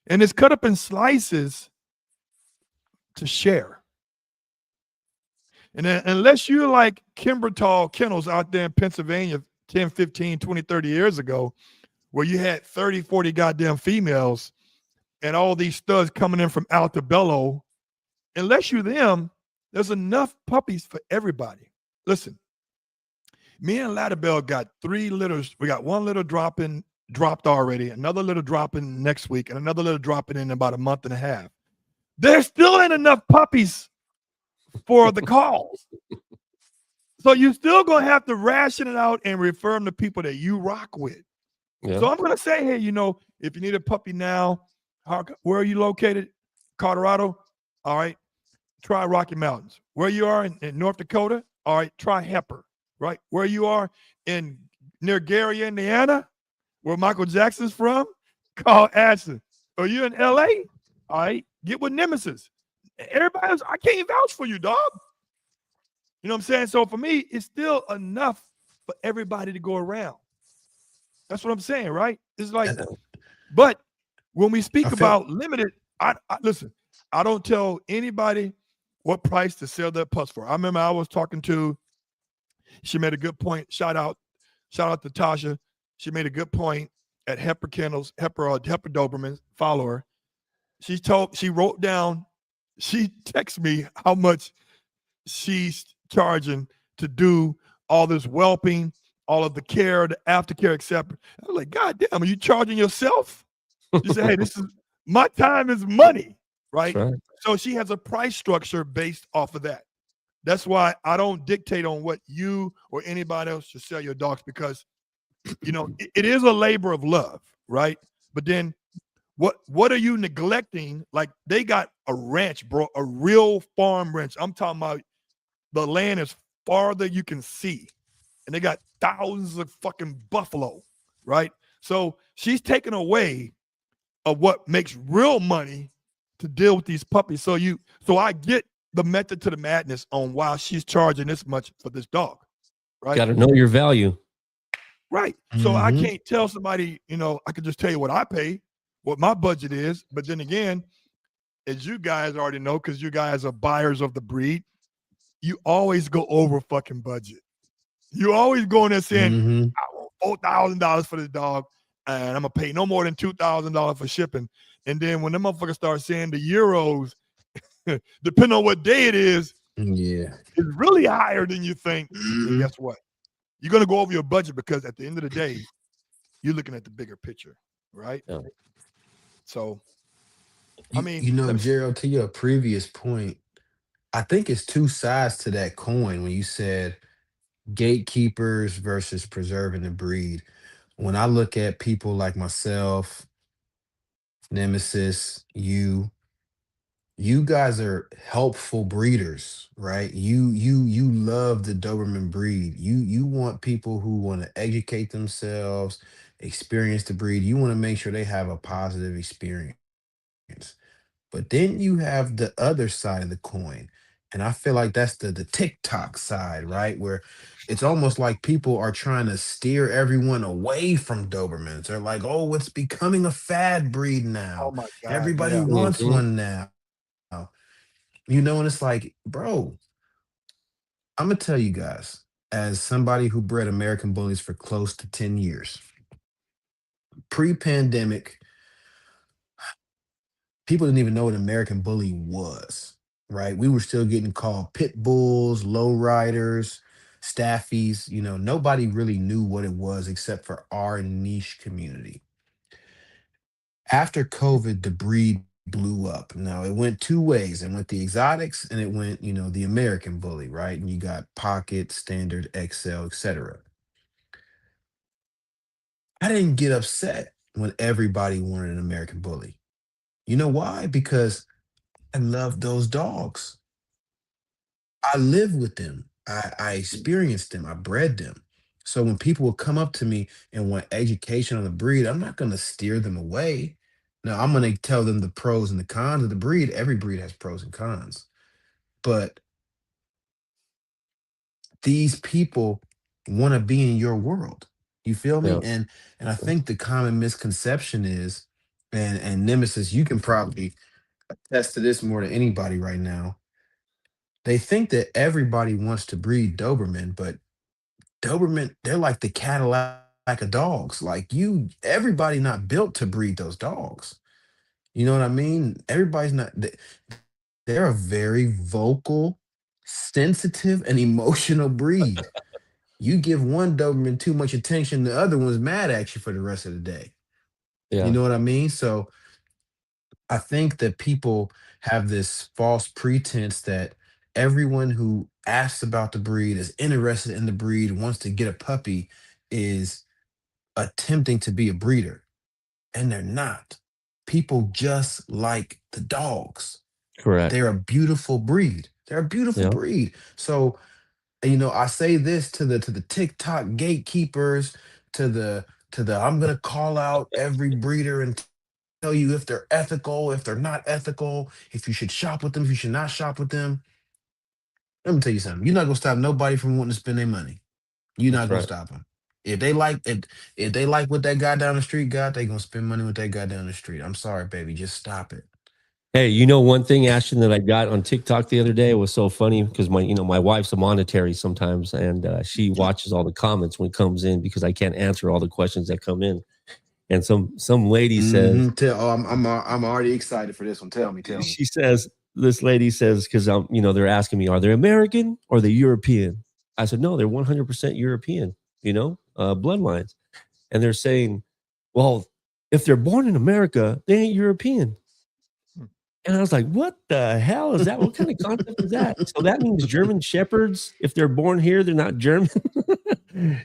And it's cut up in slices to share. And then, unless you're like Kimber Tall Kennels out there in Pennsylvania 10, 15, 20, 30 years ago, where you had 30, 40 goddamn females and all these studs coming in from Altobello, unless you're them, there's enough puppies for everybody. Listen, me and Ladabelle got 3 litters. We got 1 litter dropped already, another litter dropping next week, and another litter dropping in about a month and a half. There still ain't enough puppies for the calls. So you still gonna have to ration it out and refer them to people that you rock with.
yeah.
So I'm gonna say here, if you need a puppy now, where are you located? Colorado. All right. try Rocky Mountains. Where you are in North Dakota, all right, try Heifer, right? Where you are in near Gary, Indiana, where Michael Jackson's from, call Ashton. Are you in LA? All right, get with Nemesis. Everybody else, I can't vouch for you, dog. You know what I'm saying? So for me, it's still enough for everybody to go around. That's what I'm saying, right? It's like,
And
but when we
I
speak
felt
about limited, I listen. I don't tell anybody what price to sell their putts for. I remember I was talking to. She made a good point. Shout out to Tasha. She made a good point at Hepper Kennels, Hepper Doberman. Follow her. She wrote down. She texted me how much she's charging to do all this whelping, all of the care, the aftercare, etc. I was like, God damn, are you charging yourself? She said, hey, this is my time is money,
That's
right?
right.
So she has a price structure based off of that. That's why I don't dictate on what you or anybody else should sell your dogs because it is a labor of love, right? But then what are you neglecting? Like they got a ranch, bro, a real farm ranch. I'm talking about the land is farther you can see, and they got thousands of fucking buffalo, right? So she's taken away of what makes real money to deal with these puppies. So I get the method to the madness on why she's charging this much for this dog, right?
Got to know your value.
Right. So I
hmm
can't tell somebody, I can just tell you what I pay, what my budget is. But then again, as you guys already know, because you guys are buyers of the breed, you always go over fucking budget. You always go in there saying,
hmm
I want $4,000 for this dog, and I'm gonna pay no more than $2,000 for shipping. And then when the motherfuckers start saying the euros, depending on what day it is
Yeah.
really higher than you think. Then
hmm
guess what? You're gonna go over your budget because at the end of the day, you're looking at the bigger picture, right?
Yeah.
So, I
You,
mean,
you know,
let me.
Gerald, to your previous point, I think it's two sides to that coin when you said gatekeepers versus preserving the breed. When I look at people like myself, Nemesis, you guys are helpful breeders, right? You love the Doberman breed. You want people who want to educate themselves, experience the breed. You want to make sure they have a positive experience. But then you have the other side of the coin. And I feel like that's the TikTok side, right? Where it's almost like people are trying to steer everyone away from Dobermans. They're like, oh, it's becoming a fad breed now.
Oh my God,
Everybody
yeah.
wants
Mhm.
one now. And it's like, bro, I'm gonna tell you guys, as somebody who bred American bullies for close to 10 years, pre-pandemic, people didn't even know what an American bully was, right? We were still getting called pit bulls, low riders, staffies. Nobody really knew what it was except for our niche community. After COVID, the breed blew up. Now it went two ways. It went the exotics and it went, the American bully, right? And you got pocket, standard, XL, etc. I didn't get upset when everybody wanted an American bully. You know why? Because I love those dogs. I live with them. I experienced them. I bred them. So when people will come up to me and want education on the breed, I'm not going to steer them away. No, I'm going to tell them the pros and the cons of the breed. Every breed has pros and cons. But these people want to be in your world. You feel me?
Yeah.
And I think the common misconception is, and Nemesis, you can probably attest to this more than anybody right now. They think that everybody wants to breed Doberman, but Doberman, they're like the Cadillac of dogs. Like everybody not built to breed those dogs. You know what I mean? Everybody's not. They're a very vocal, sensitive, and emotional breed. You give one Doberman too much attention, the other one's mad at you for the rest of the day. You
Yeah.
know what I mean? So I think that people have this false pretense that everyone who asks about the breed, is interested in the breed, wants to get a puppy, is attempting to be a breeder. And they're not. People just like the dogs.
Correct.
They're a beautiful breed. They're a beautiful
Yeah.
breed. So, I say this to the TikTok gatekeepers, to the I'm gonna call out every breeder and tell you if they're ethical, if they're not ethical, if you should shop with them, if you should not shop with them. Let me tell you something. You're not gonna stop nobody from wanting to spend their money. You're
That's
not gonna
right.
stop them. If they like what that guy down the street got, they gonna spend money with that guy down the street. I'm sorry, baby. Just stop it.
Hey, one thing, Ashton, that I got on TikTok the other day was so funny because my wife's a monetary sometimes, and she watches all the comments when it comes in because I can't answer all the questions that come in. And some lady says,
Tell. Oh, I'm already excited for this one. Tell me. Tell me.
she says, this lady says, because they're asking me, are they American or they European? I said, no, they're 100% European, bloodlines. And they're saying, well, if they're born in America, they ain't European. And I was like, what the hell is that? What kind of concept is that? So that means German shepherds, if they're born here, they're not German.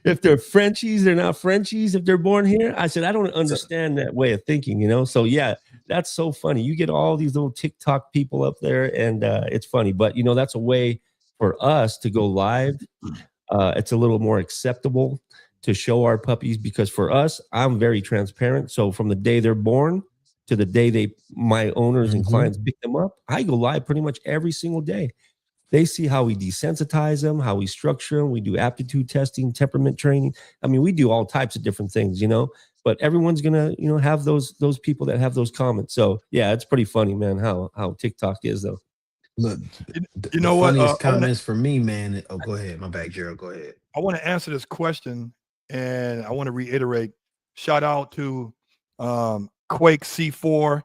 If they're Frenchies, they're not Frenchies. If they're born here, I said, I don't understand that way of thinking, So yeah, that's so funny. You get all these little TikTok people up there, and it's funny. But that's a way for us to go live. It's a little more acceptable to show our puppies because for us, I'm very transparent. So from the day they're born to the day my owners and clients pick them up, I go live pretty much every single day. They see how we desensitize them, how we structure them. We do aptitude testing, temperament training. I mean, we do all types of different things, but everyone's gonna, have those people that have those comments. So yeah, it's pretty funny, man, how TikTok is though.
Look,
You
the
know what?
funniest comments for me, man. Oh, go ahead. My bad, Gerald. Go ahead.
I want to answer this question, and I want to reiterate. Shout out to Quake C4.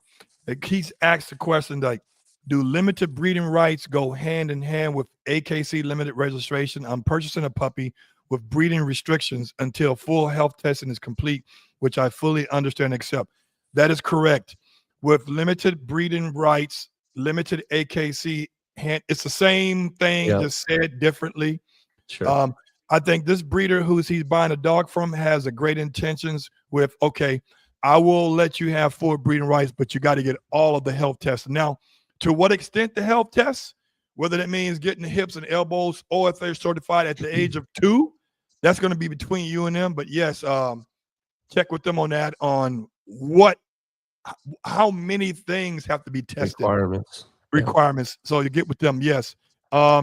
He's asked the question like, do limited breeding rights go hand in hand with AKC limited registration? I'm purchasing a puppy with breeding restrictions until full health testing is complete, which I fully understand and accept. That is correct. With limited breeding rights, limited AKC, it's the same thing,
Yep.
just said differently.
Sure.
I think this breeder he's buying a dog from has a great intentions with, okay, I will let you have full breeding rights, but you got to get all of the health tests. Now, to what extent the health tests, whether that means getting the hips and elbows or if they're certified at the age of 2, that's going to be between you and them. But yes, check with them on that, on how many things have to be tested. Requirements. So you get with them. Yes. I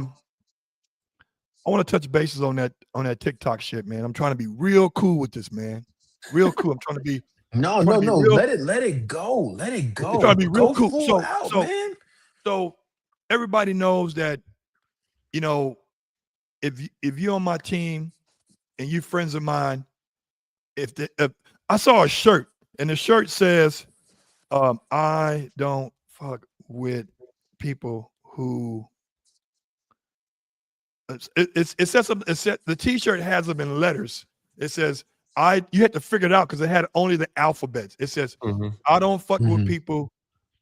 want to touch bases on that TikTok shit, man. I'm trying to be real cool with this, man. Real cool. I'm trying to be
No. Let it go. Let it go.
I'm trying to be real cool.
Full out, man.
So everybody knows that, if you're on my team and you friends of mine, if I saw a shirt and the shirt says, I don't fuck with people who it says the t-shirt has them in letters. It says you had to figure it out because it had only the alphabets. It says I don't fuck with people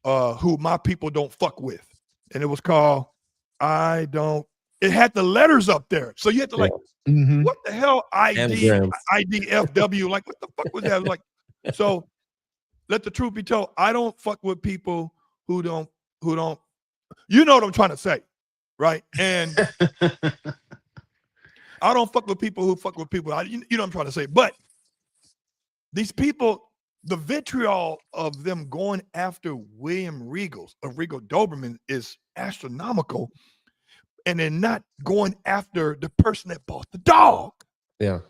who my people don't fuck with. And it was called it had the letters up there. So you had to what the hell IDFW, like what the fuck was that? Like, so let the truth be told, I don't fuck with people who don't you know what I'm trying to say, right? And I don't fuck with people who fuck with people. You know what I'm trying to say. But these people, the vitriol of them going after William Regal Doberman is astronomical. And they're not going after the person that bought the dog.
Yeah.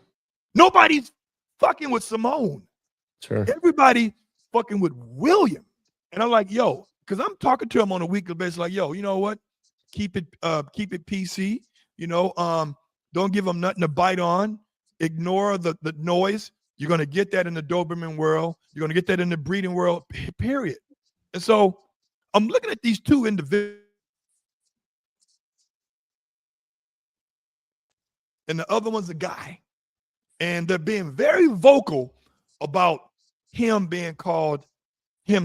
Nobody's fucking with Simone.
Sure.
Everybody fucking with William. And I'm like, yo, because I'm talking to him on a weekly basis, like, yo, you know what? Keep it PC. Don't give them nothing to bite on. Ignore the noise. You're going to get that in the Doberman world. You're going to get that in the breeding world, period. And so I'm looking at these two individuals. And the other one's a guy. And they're being very vocal about him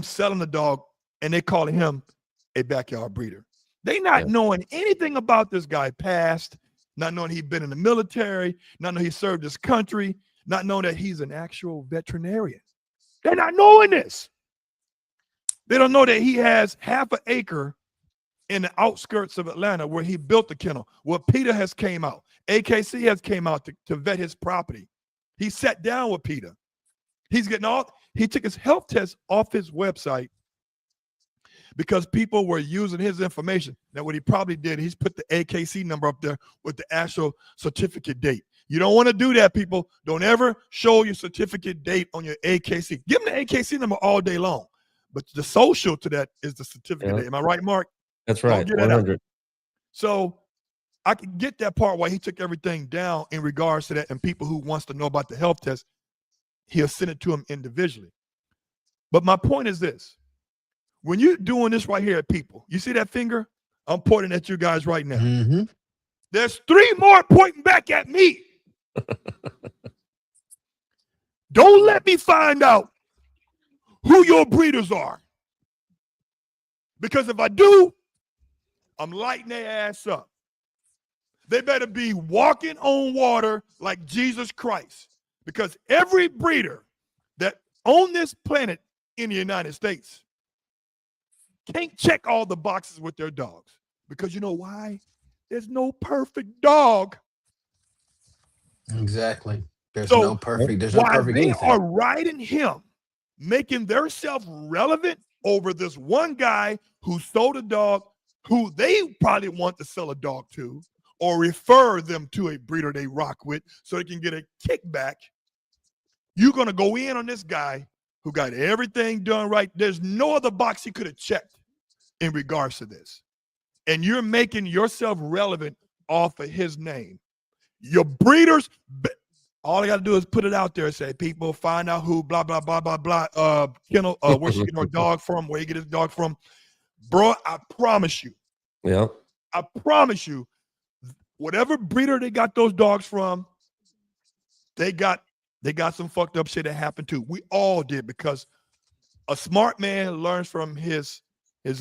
selling the dog, and they calling him a backyard breeder. They not knowing anything about this guy past, not knowing he'd been in the military, not knowing he served his country, not knowing that he's an actual veterinarian. They're not knowing this. They don't know that he has half an acre in the outskirts of Atlanta where he built the kennel. Well, Peter has came out. AKC has came out to vet his property. He sat down with Peter. He took his health test off his website because people were using his information. Now, what he probably did, he's put the AKC number up there with the actual certificate date. You don't want to do that, people. Don't ever show your certificate date on your AKC. Give them the AKC number all day long. But the social to that is the certificate date. Am I right, Mark?
That's right.
Don't get that out. So I can get that part why he took everything down in regards to that. And people who wants to know about the health test, he'll send it to them individually. But my point is this. When you're doing this right here at people, you see that finger? I'm pointing at you guys right now.
Mm-hmm.
There's 3 more pointing back at me. Don't let me find out who your breeders are. Because if I do, I'm lighting their ass up. They better be walking on water like Jesus Christ. Because every breeder that on this planet in the United States can't check all the boxes with their dogs. Because you know why? There's no perfect dog.
Exactly. There's
So
no perfect
they
anything.
are riding him, making themselves relevant over this one guy who sold a dog who they probably want to sell a dog to or refer them to a breeder they rock with so they can get a kickback. You're going to go in on this guy who got everything done right. There's no other box he could have checked in regards to this. And you're making yourself relevant off of his name. Your breeders, all I got to do is put it out there and say, people, find out who, blah, blah, blah, blah, blah, kennel, where she get her dog from, where you get his dog from. Bro, I promise you.
Yeah.
I promise you, whatever breeder they got those dogs from, they got some fucked up shit that happened too. We all did, because a smart man learns from his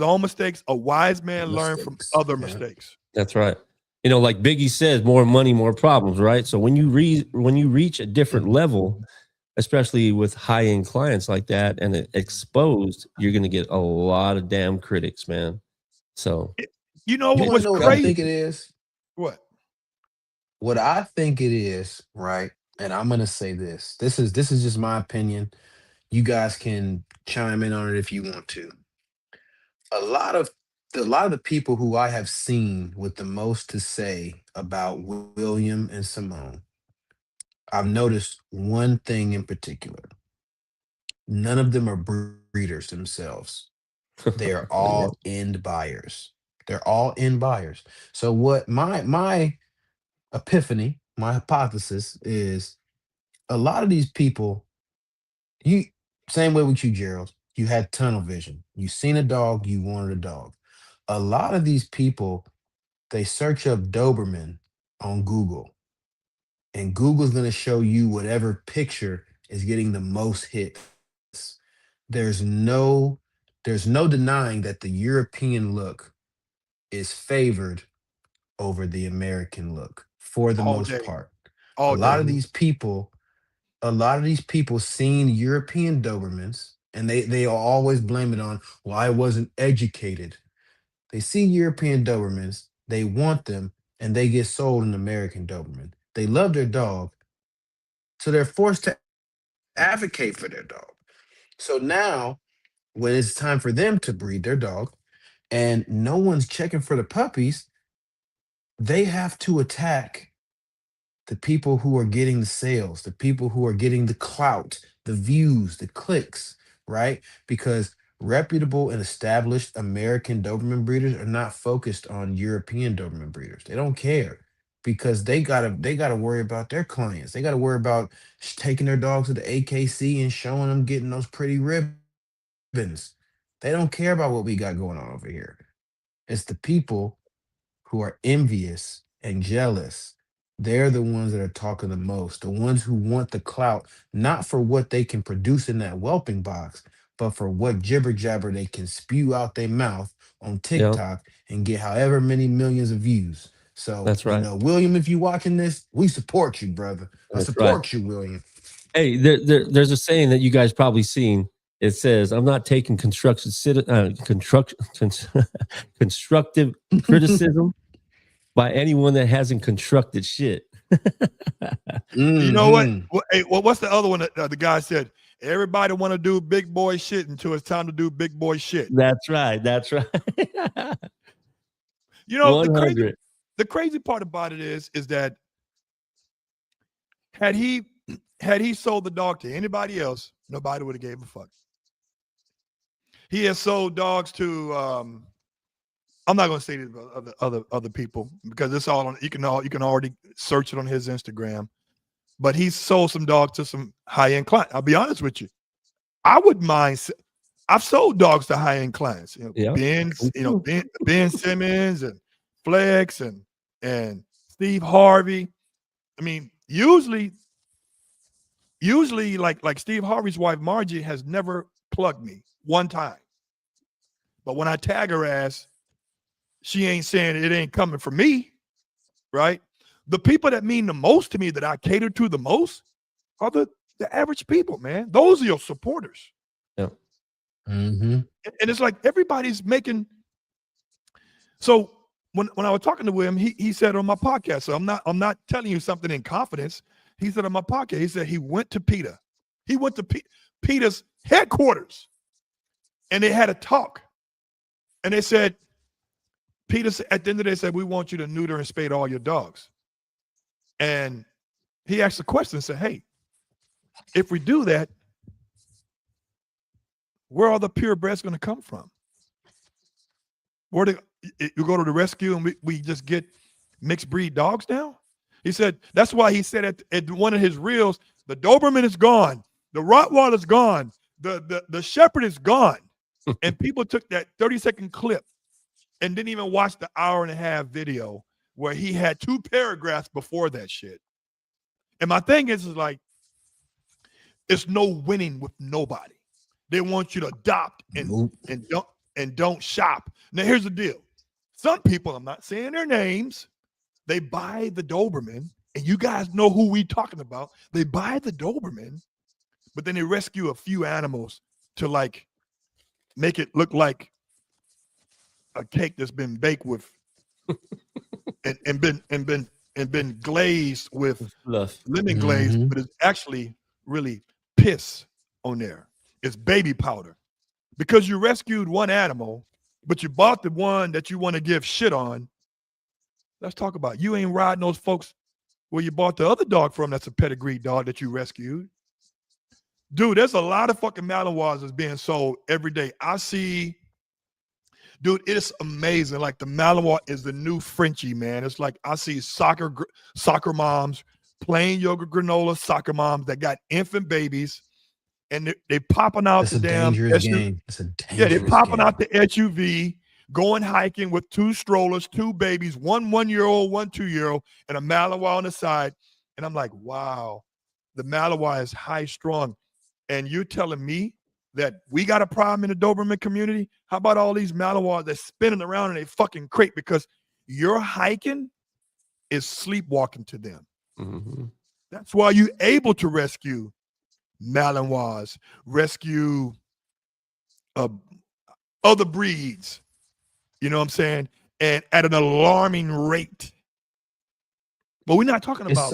own mistakes. A wise man learns from other mistakes.
That's right. You know, like Biggie says, more money, more problems, right? So when you reach a different level, especially with high-end clients like that and exposed, you're going to get a lot of damn critics, man. So
you know what was
what
crazy?
I think it is?
What?
What I think it is, right? And I'm gonna say this. This is just my opinion. You guys can chime in on it if you want to. A lot of the people who I have seen with the most to say about William and Simone, I've noticed one thing in particular. None of them are breeders themselves. They are all end buyers. They're all end buyers. So what my epiphany, my hypothesis is, a lot of these people, you same way with you, Gerald. You had tunnel vision. You seen a dog, you wanted a dog. A lot of these people, they search up Doberman on Google, and Google's going to show you whatever picture is getting the most hits. There's no there's no denying that the European look is favored over the American look for the
All
most
day.
part. A
All
lot
day.
of these people, seen European Dobermans, and they always blame it on, well, I wasn't educated. They see European Dobermans, they want them, and they get sold an American Doberman. They love their dog, so they're forced to advocate for their dog. So now, when it's time for them to breed their dog, and no one's checking for the puppies, they have to attack the people who are getting the sales, the people who are getting the clout, the views, the clicks, right? Because reputable and established American Doberman breeders are not focused on European Doberman breeders. They don't care, because they gotta worry about their clients. They gotta worry about taking their dogs to the AKC and showing them getting those pretty ribbons. They don't care about what we got going on over here. It's the people who are envious and jealous. They're the ones that are talking the most, the ones who want the clout, not for what they can produce in that whelping box, but for what jibber jabber they can spew out their mouth on TikTok and get however many millions of views. So,
that's right.
William, if you watching this, we support you, brother. I support you, William.
Hey, there's a saying that you guys probably seen. It says, I'm not taking constructive criticism by anyone that hasn't constructed shit.
You know what?
Mhm.
Hey, what's the other one that the guy said? Everybody want to do big boy shit until it's time to do big boy shit.
That's right. That's right.
You know,
100.
the crazy part about it is that had he sold the dog to anybody else, nobody would have gave a fuck. He has sold dogs to I'm not going to say the other people because it's all on. You can already search it on his Instagram. But he's sold some dogs to some high end clients. I'll be honest with you. I wouldn't mind. I've sold dogs to high end clients. Ben Simmons and Flex and Steve Harvey. I mean, usually like Steve Harvey's wife Margie has never plugged me one time. But when I tag her ass, she ain't saying it ain't coming from me, right? The people that mean the most to me, that I cater to the most, are the average people, man. Those are your supporters.
Yeah.
Mm-hmm.
And it's like everybody's making. So when I was talking to him, he said on my podcast. So I'm not telling you something in confidence. He said on my podcast, he said he went to PETA. He went to PETA's headquarters, and they had a talk. And they said, PETA at the end of the day said, we want you to neuter and spay all your dogs. And he asked the question and said, hey, if we do that, where are the purebreds going to come from? You go to the rescue and we just get mixed breed dogs now? He said, that's why he said at one of his reels, the Doberman is gone. The Rottweiler is gone. The Shepherd is gone. And people took that 30-second clip and didn't even watch the hour-and-a-half video where he had 2 paragraphs before that shit. And my thing is like, it's no winning with nobody. They want you to adopt and don't shop. Now, here's the deal. Some people, I'm not saying their names, they buy the Doberman, and you guys know who we talking about. They buy the Doberman, but then they rescue a few animals to like make it look like a cake that's been baked with and been glazed with lemon glaze, but it's actually really piss on there. It's baby powder. Because you rescued one animal, but you bought the one that you want to give shit on. Let's talk about it. You ain't riding those folks where you bought the other dog from that's a pedigree dog that you rescued. Dude, there's a lot of fucking Malinois that's being sold every day. I see, dude, it's amazing. Like the Malinois is the new Frenchie, man. It's like I see soccer moms, plain yogurt granola soccer moms that got infant babies, and they popping out
It's
the
a
damn
dangerous
SUV.
game. It's a dangerous
Yeah, they're popping
game.
out the SUV, going hiking with 2 strollers, 2 babies, one 1-year-old, one 2-year-old, and a Malinois on the side. And I'm like, wow, the Malinois is high strung. And you're telling me that we got a problem in the Doberman community? How about all these Malinois that's spinning around in a fucking crate because your hiking is sleepwalking to them?
Mm-hmm.
That's why you're able to rescue Malinois, rescue other breeds. You know what I'm saying? And at an alarming rate. But we're not talking about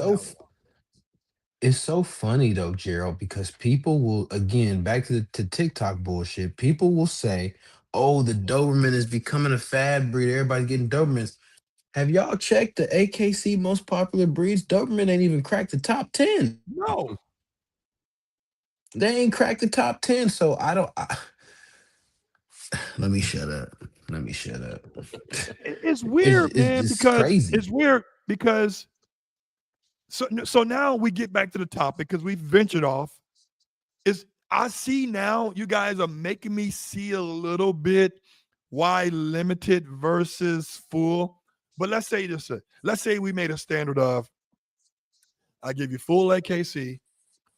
It's so funny though, Gerald, because people will, again, back to TikTok bullshit. People will say, "Oh, the Doberman is becoming a fad breed. Everybody's getting Dobermans." Have y'all checked the AKC most popular breeds? Doberman ain't even cracked the top 10.
no.
They ain't cracked the top 10. So let me shut up.
It's weird, man,
It's
because
crazy.
it's weird because so now we get back to the topic because we've ventured off. I see now you guys are making me see a little bit why limited versus full. But let's say this. Let's say we made a standard of I give you full AKC.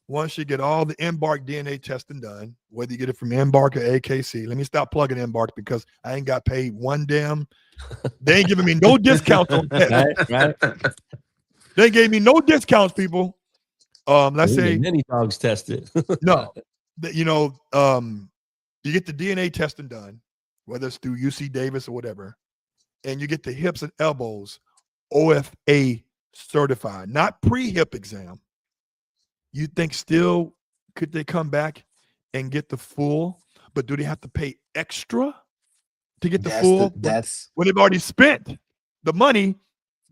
Once you get all the Embark DNA testing done, whether you get it from Embark or AKC, let me stop plugging Embark because I ain't got paid one damn. They ain't giving me no discounts on that.
Right.
They gave me no discounts, people. Let's say
many dogs tested.
no. that you get the DNA testing done, whether it's through UC Davis or whatever, and you get the hips and elbows OFA certified, not pre-hip exam. You think still could they come back and get the full, but do they have to pay extra to get the full
that's
when they've already spent the money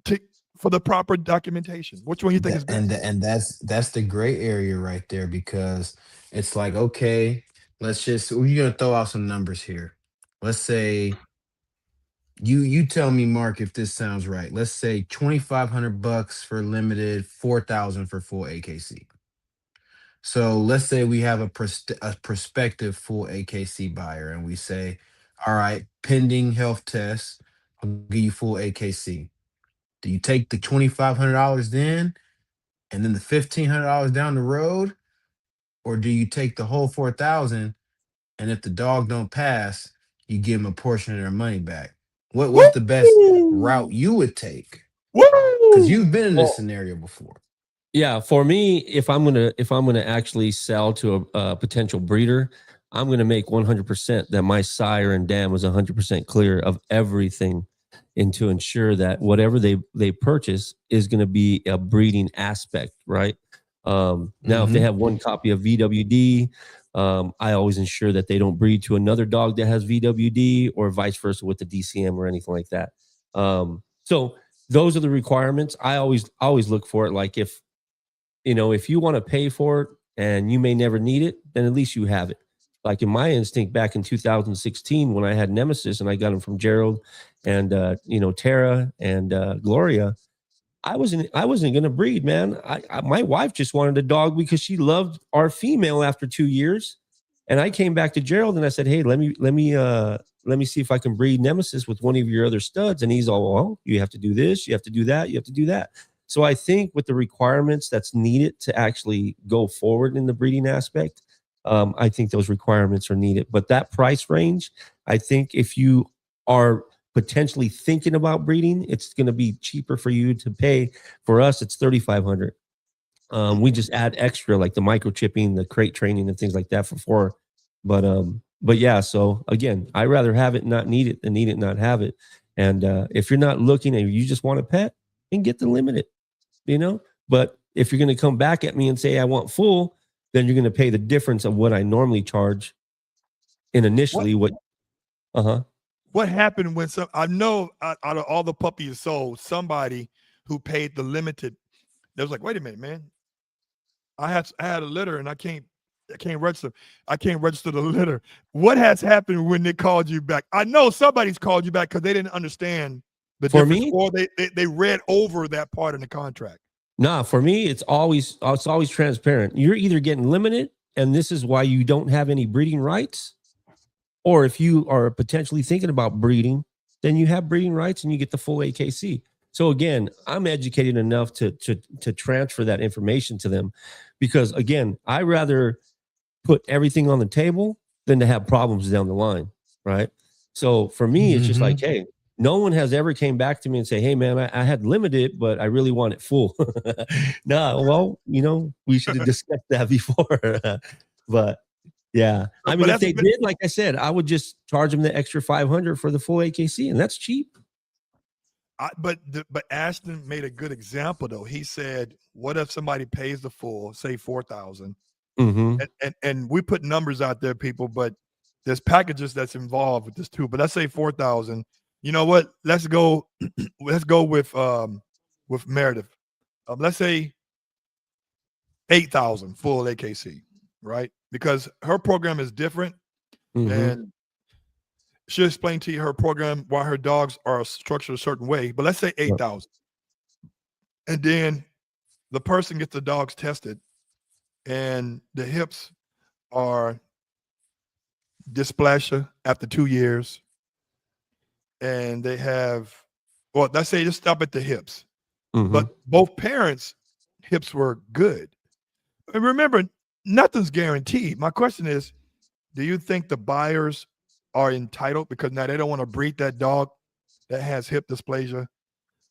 to for the proper documentation? Which one you think is
that
best?
and that's the gray area right there, because it's like, okay, we're gonna throw out some numbers here. Let's say you tell me, Mark, if this sounds right. Let's say $2,500 for limited, 4,000 for full AKC. So let's say we have a prospective full AKC buyer, and we say, all right, pending health tests, I'll give you full AKC. Do you take the $2,500 then, and then the $1,500 down the road, or do you take the whole 4,000, and if the dog don't pass, you give them a portion of their money back? What's the best route
Woo!
you would take? Because
Woo!
you've been in this
Well,
scenario before.
yeah, for me, if I'm gonna actually sell to a potential breeder, I'm gonna make 100% that my sire and dam is 100% clear of everything, and to ensure that whatever they purchase is gonna be a breeding aspect, right? Now, if they
Hmm.
have one copy of VWD, I always ensure that they don't breed to another dog that has VWD or vice versa with the DCM or anything like that. So those are the requirements. I always look for it. Like if you want to pay for it and you may never need it, then at least you have it. Like in my instinct back in 2016, when I had Nemesis and I got him from Gerald and Tara and Gloria, I wasn't gonna breed, man. My wife just wanted a dog because she loved our female after 2 years, and I came back to Gerald and I said, hey, let me see if I can breed Nemesis with one of your other studs. And he's all, well, you have to do this, you have to do that, you have to do that. So I think with the requirements that's needed to actually go forward in the breeding aspect, I think those requirements are needed. But that price range, I think if you are potentially thinking about breeding, it's going to be cheaper for you to pay. For us, it's 3,500. We just add extra like the microchipping, the crate training, and things like that for four. But yeah. So again, I rather have it not need it than need it not have it. And if you're not looking and you just want a pet, then get the limited. But if you're going to come back at me and say I want full, then you're going to pay the difference of what I normally charge in
What
initially. What? Uh huh.
what happened when I know out of all the puppies sold, somebody who paid the limited, they was like, wait a minute, man. I had a litter and I can't register. I can't register the litter. What has happened when they called you back? I know somebody's called you back because they didn't understand the
For
difference,
me,
or they read over that part in the contract.
nah, for me, it's always transparent. You're either getting limited, and this is why you don't have any breeding rights, or if you are potentially thinking about breeding, then you have breeding rights and you get the full AKC. So again, I'm educated enough to transfer that information to them, because again, I rather put everything on the table than to have problems down the line, right? So for me, it's just like,
Hmm.
hey, no one has ever came back to me and say, hey man, I had limited, but I really want it full. No, well, we should have discussed that before. But yeah, I
But
mean, if
that's
they did, like I said, I would just charge them the extra 500 for the full AKC, and that's cheap.
but Ashton made a good example though. He said, what if somebody pays the full, say 4,000,
Mm-hmm.
and we put numbers out there, people, but there's packages that's involved with this too. But let's say 4,000. You know what? Let's go. Let's go with Meredith. Let's say 8,000 full AKC, right? Because her program is different,
Mm-hmm.
and she'll explain to you her program why her dogs are structured a certain way. But let's say 8,000, and then the person gets the dogs tested, and the hips are dysplasia after 2 years, and they have, well, let's say just stop at the hips,
Mm-hmm.
but both parents' hips were good. And remember, nothing's guaranteed. My question is, do you think the buyers are entitled because now they don't want to breed that dog that has hip dysplasia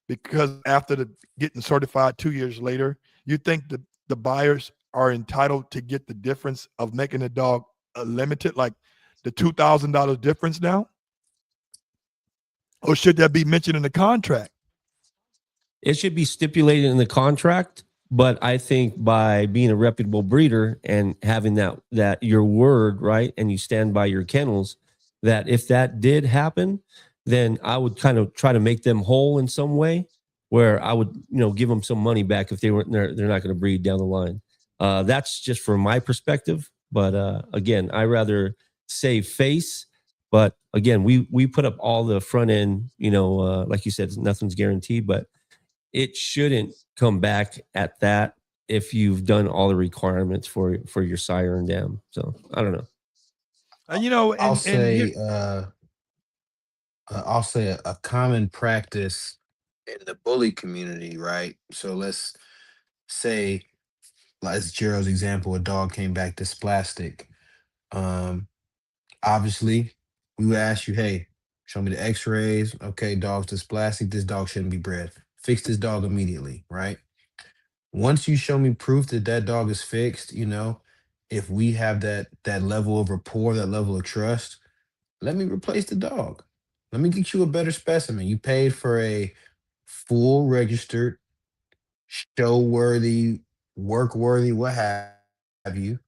because after the getting certified 2 years later, you think the buyers are entitled to get the difference of making the dog limited, like the $2,000 difference now? Or should that be mentioned in the contract?
It should be stipulated in the contract, but I think by being a reputable breeder and having that your word, right, and you stand by your kennels, that if that did happen, then I would kind of try to make them whole in some way, where I would, give them some money back if they're not going to breed down the line. That's just from my perspective, but again, I rather save face. But again, we put up all the front end, like you said, nothing's guaranteed, but it shouldn't come back at that if you've done all the requirements for your sire and dam. So I don't know.
And you know,
I'll
and here,
say I'll say a common practice in the bully community, right? So let's say, like as Gerald's example, a dog came back dysplastic. Um, Obviously, we would ask you, hey, show me the X-rays. Okay, dog's dysplastic. This dog shouldn't be bred. Fix this dog immediately, right? Once you show me proof that that dog is fixed, if we have that level of rapport, that level of trust, let me replace the dog. Let me get you a better specimen. You paid for a full registered, show worthy, work worthy, what have you.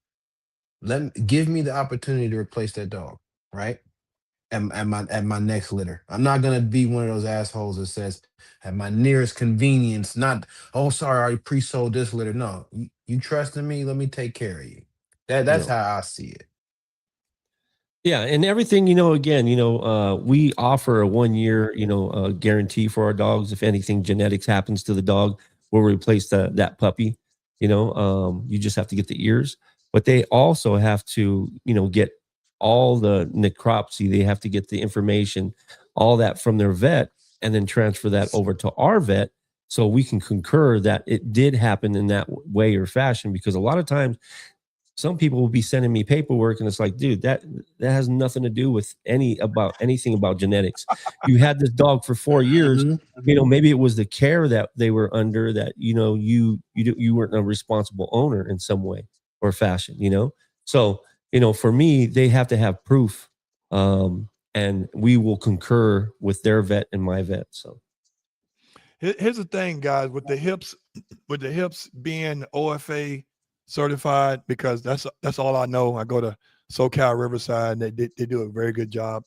Give me the opportunity to replace that dog, right? At my next litter. I'm not gonna be one of those assholes that says at my nearest convenience, not, oh sorry, I already pre-sold this litter. No, you trust in me, let me take care of you. That's
Yeah.
how I see it.
Yeah, and everything, again, we offer a 1 year, guarantee for our dogs. If anything genetics happens to the dog, we'll replace that puppy. You just have to get the ears, but they also have to, get all the necropsy. They have to get the information, all that from their vet, and then transfer that over to our vet, so we can concur that it did happen in that way or fashion. Because a lot of times some people will be sending me paperwork and it's like, dude, that has nothing to do with anything about genetics. You had this dog for 4 years.
Mhm.
Maybe it was the care that they were under that, you weren't a responsible owner in some way or fashion. So, for me, they have to have proof. And we will concur with their vet and my vet. So
here's the thing, guys, with the hips being OFA certified, because that's all I know. I go to SoCal Riverside, and they do a very good job.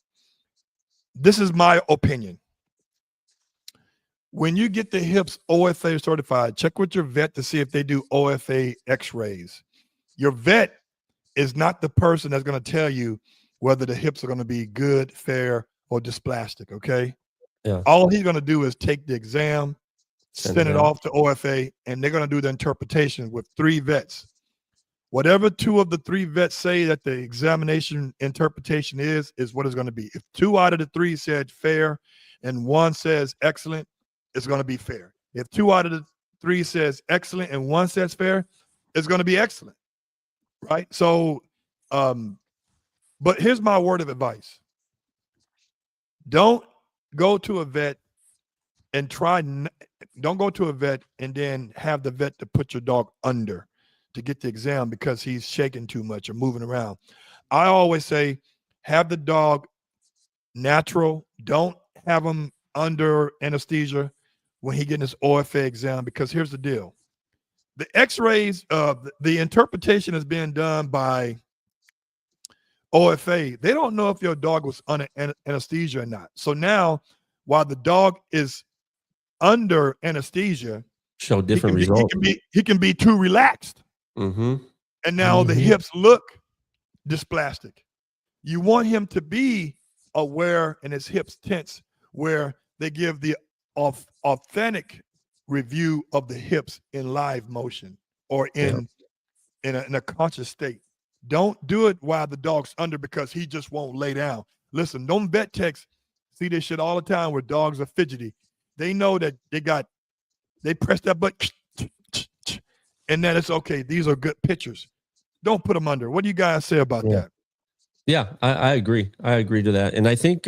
This is my opinion. When you get the hips OFA certified, check with your vet to see if they do OFA X-rays. Your vet is not the person that's going to tell you whether the hips are going to be good, fair, or dysplastic. Okay.
yeah,
All he's going to do is take the exam,
send
send
it
it
out.
off to OFA, and they're going to do the interpretation with 3 vets. Whatever 2 of the 3 vets say that the examination interpretation is what it's going to be. If 2 out of the 3 said fair and 1 says excellent, it's going to be fair. If 2 out of the 3 says excellent and 1 says fair, it's going to be excellent, right? So, but here's my word of advice. Don't go to a vet and don't go to a vet and then have the vet to put your dog under to get the exam because he's shaking too much or moving around. I always say, have the dog natural. Don't have him under anesthesia when he getting his OFA exam, because here's the deal. The x-rays, the interpretation is being done by OFA. They don't know if your dog was under anesthesia or not. So now, while the dog is under anesthesia,
Show different results.
He can be too relaxed.
Mm-hmm.
And now the hips look dysplastic. You want him to be aware and his hips tense, where they give the authentic review of the hips in live motion or in a conscious state. Don't do it while the dog's under, because he just won't lay down. Listen, don't vet techs see this shit all the time where dogs are fidgety. They know that they press that button and then it's okay. These are good pictures. Don't put them under. What do you guys say about that?
Yeah, I agree. I agree to that. And I think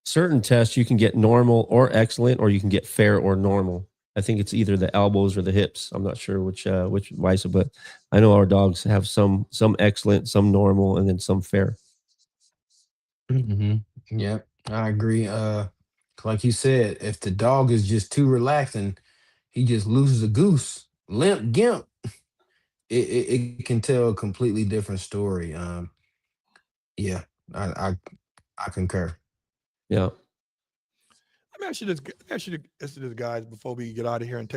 certain tests you can get normal or excellent, or you can get fair or normal. I think it's either the elbows or the hips. I'm not sure which vice, but I know our dogs have some excellent, some normal, and then some fair.
Yep, I agree. Like you said, if the dog is just too relaxed and he just loses a goose, limp, gimp, it can tell a completely different story. Yeah, I I, I concur.
Yeah.
Let me ask you this. Let me ask you this, guys, before we get out of here and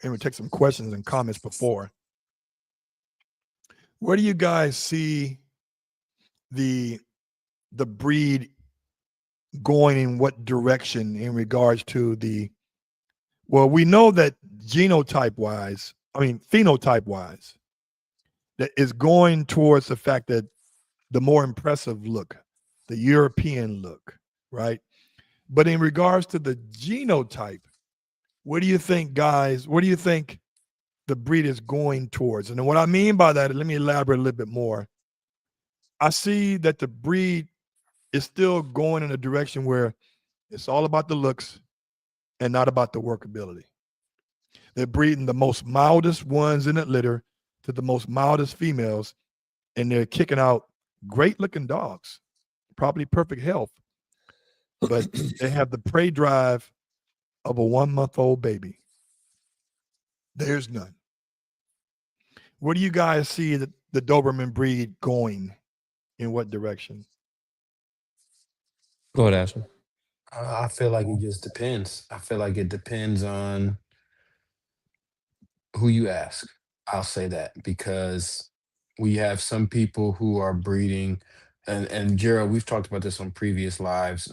we take some questions and comments before. Where do you guys see the the breed going in what direction in regards to the well, we know that genotype wise, I mean phenotype wise, that is going towards the fact that the more impressive look, the European look, right? But in regards to the genotype, what do you think, guys? What do you think the breed is going towards? And what I mean by that, let me elaborate a little bit more. I see that the breed is still going in a direction where it's all about the looks and not about the workability. They're breeding the most mildest ones in the litter to the most mildest females, and they're kicking out great looking dogs, probably perfect health, but they have the prey drive of a 1 month old baby. There's none. Where do you guys see the Doberman breed going? In what direction?
Go ahead, Ashley.
I feel like it just depends. I feel like it depends on who you ask. I'll say that because we have some people who are breeding, and Gerald, we've talked about this on previous lives.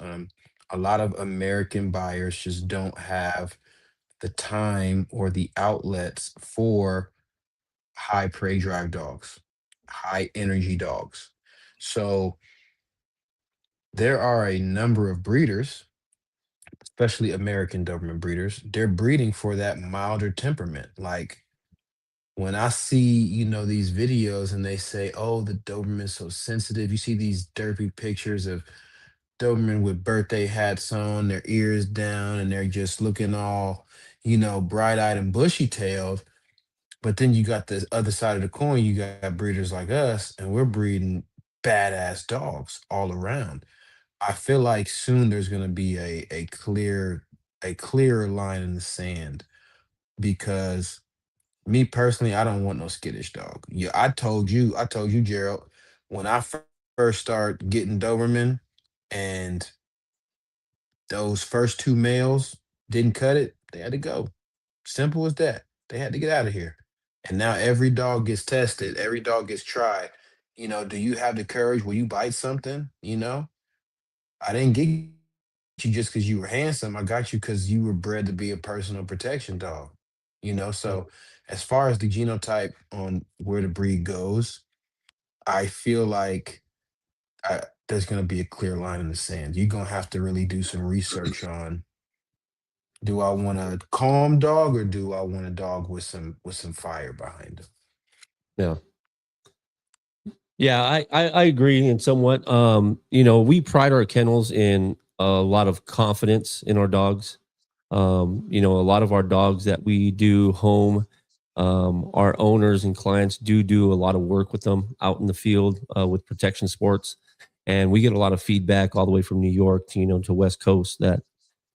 A lot of American buyers just don't have the time or the outlets for high prey drive dogs, high energy dogs. So there are a number of breeders, especially American Doberman breeders. They're breeding for that milder temperament. Like when I see, these videos and they say, oh, the Doberman's so sensitive. You see these derpy pictures of Doberman with birthday hats on, their ears down, and they're just looking all, bright eyed and bushy tailed. But then you got the other side of the coin, you got breeders like us, and we're breeding badass dogs all around. I feel like soon there's gonna be a clearer line in the sand because me personally, I don't want no skittish dog. Yeah, I told you, Gerald, when I first started getting Doberman and those first two males didn't cut it, they had to go. Simple as that. They had to get out of here. And now every dog gets tested, every dog gets tried. Do you have the courage? Will you bite something? I didn't get you just because you were handsome. I got you because you were bred to be a personal protection dog.
Yeah.
So as far as the genotype on where the breed goes, I feel like there's going to be a clear line in the sand. You're going to have to really do some research on, do I want a calm dog or do I want a dog with some fire behind him?
Yeah. Yeah, I agree in somewhat. We pride our kennels in a lot of confidence in our dogs. A lot of our dogs that we do home, our owners and clients do a lot of work with them out in the field with protection sports, and we get a lot of feedback all the way from New York to West Coast that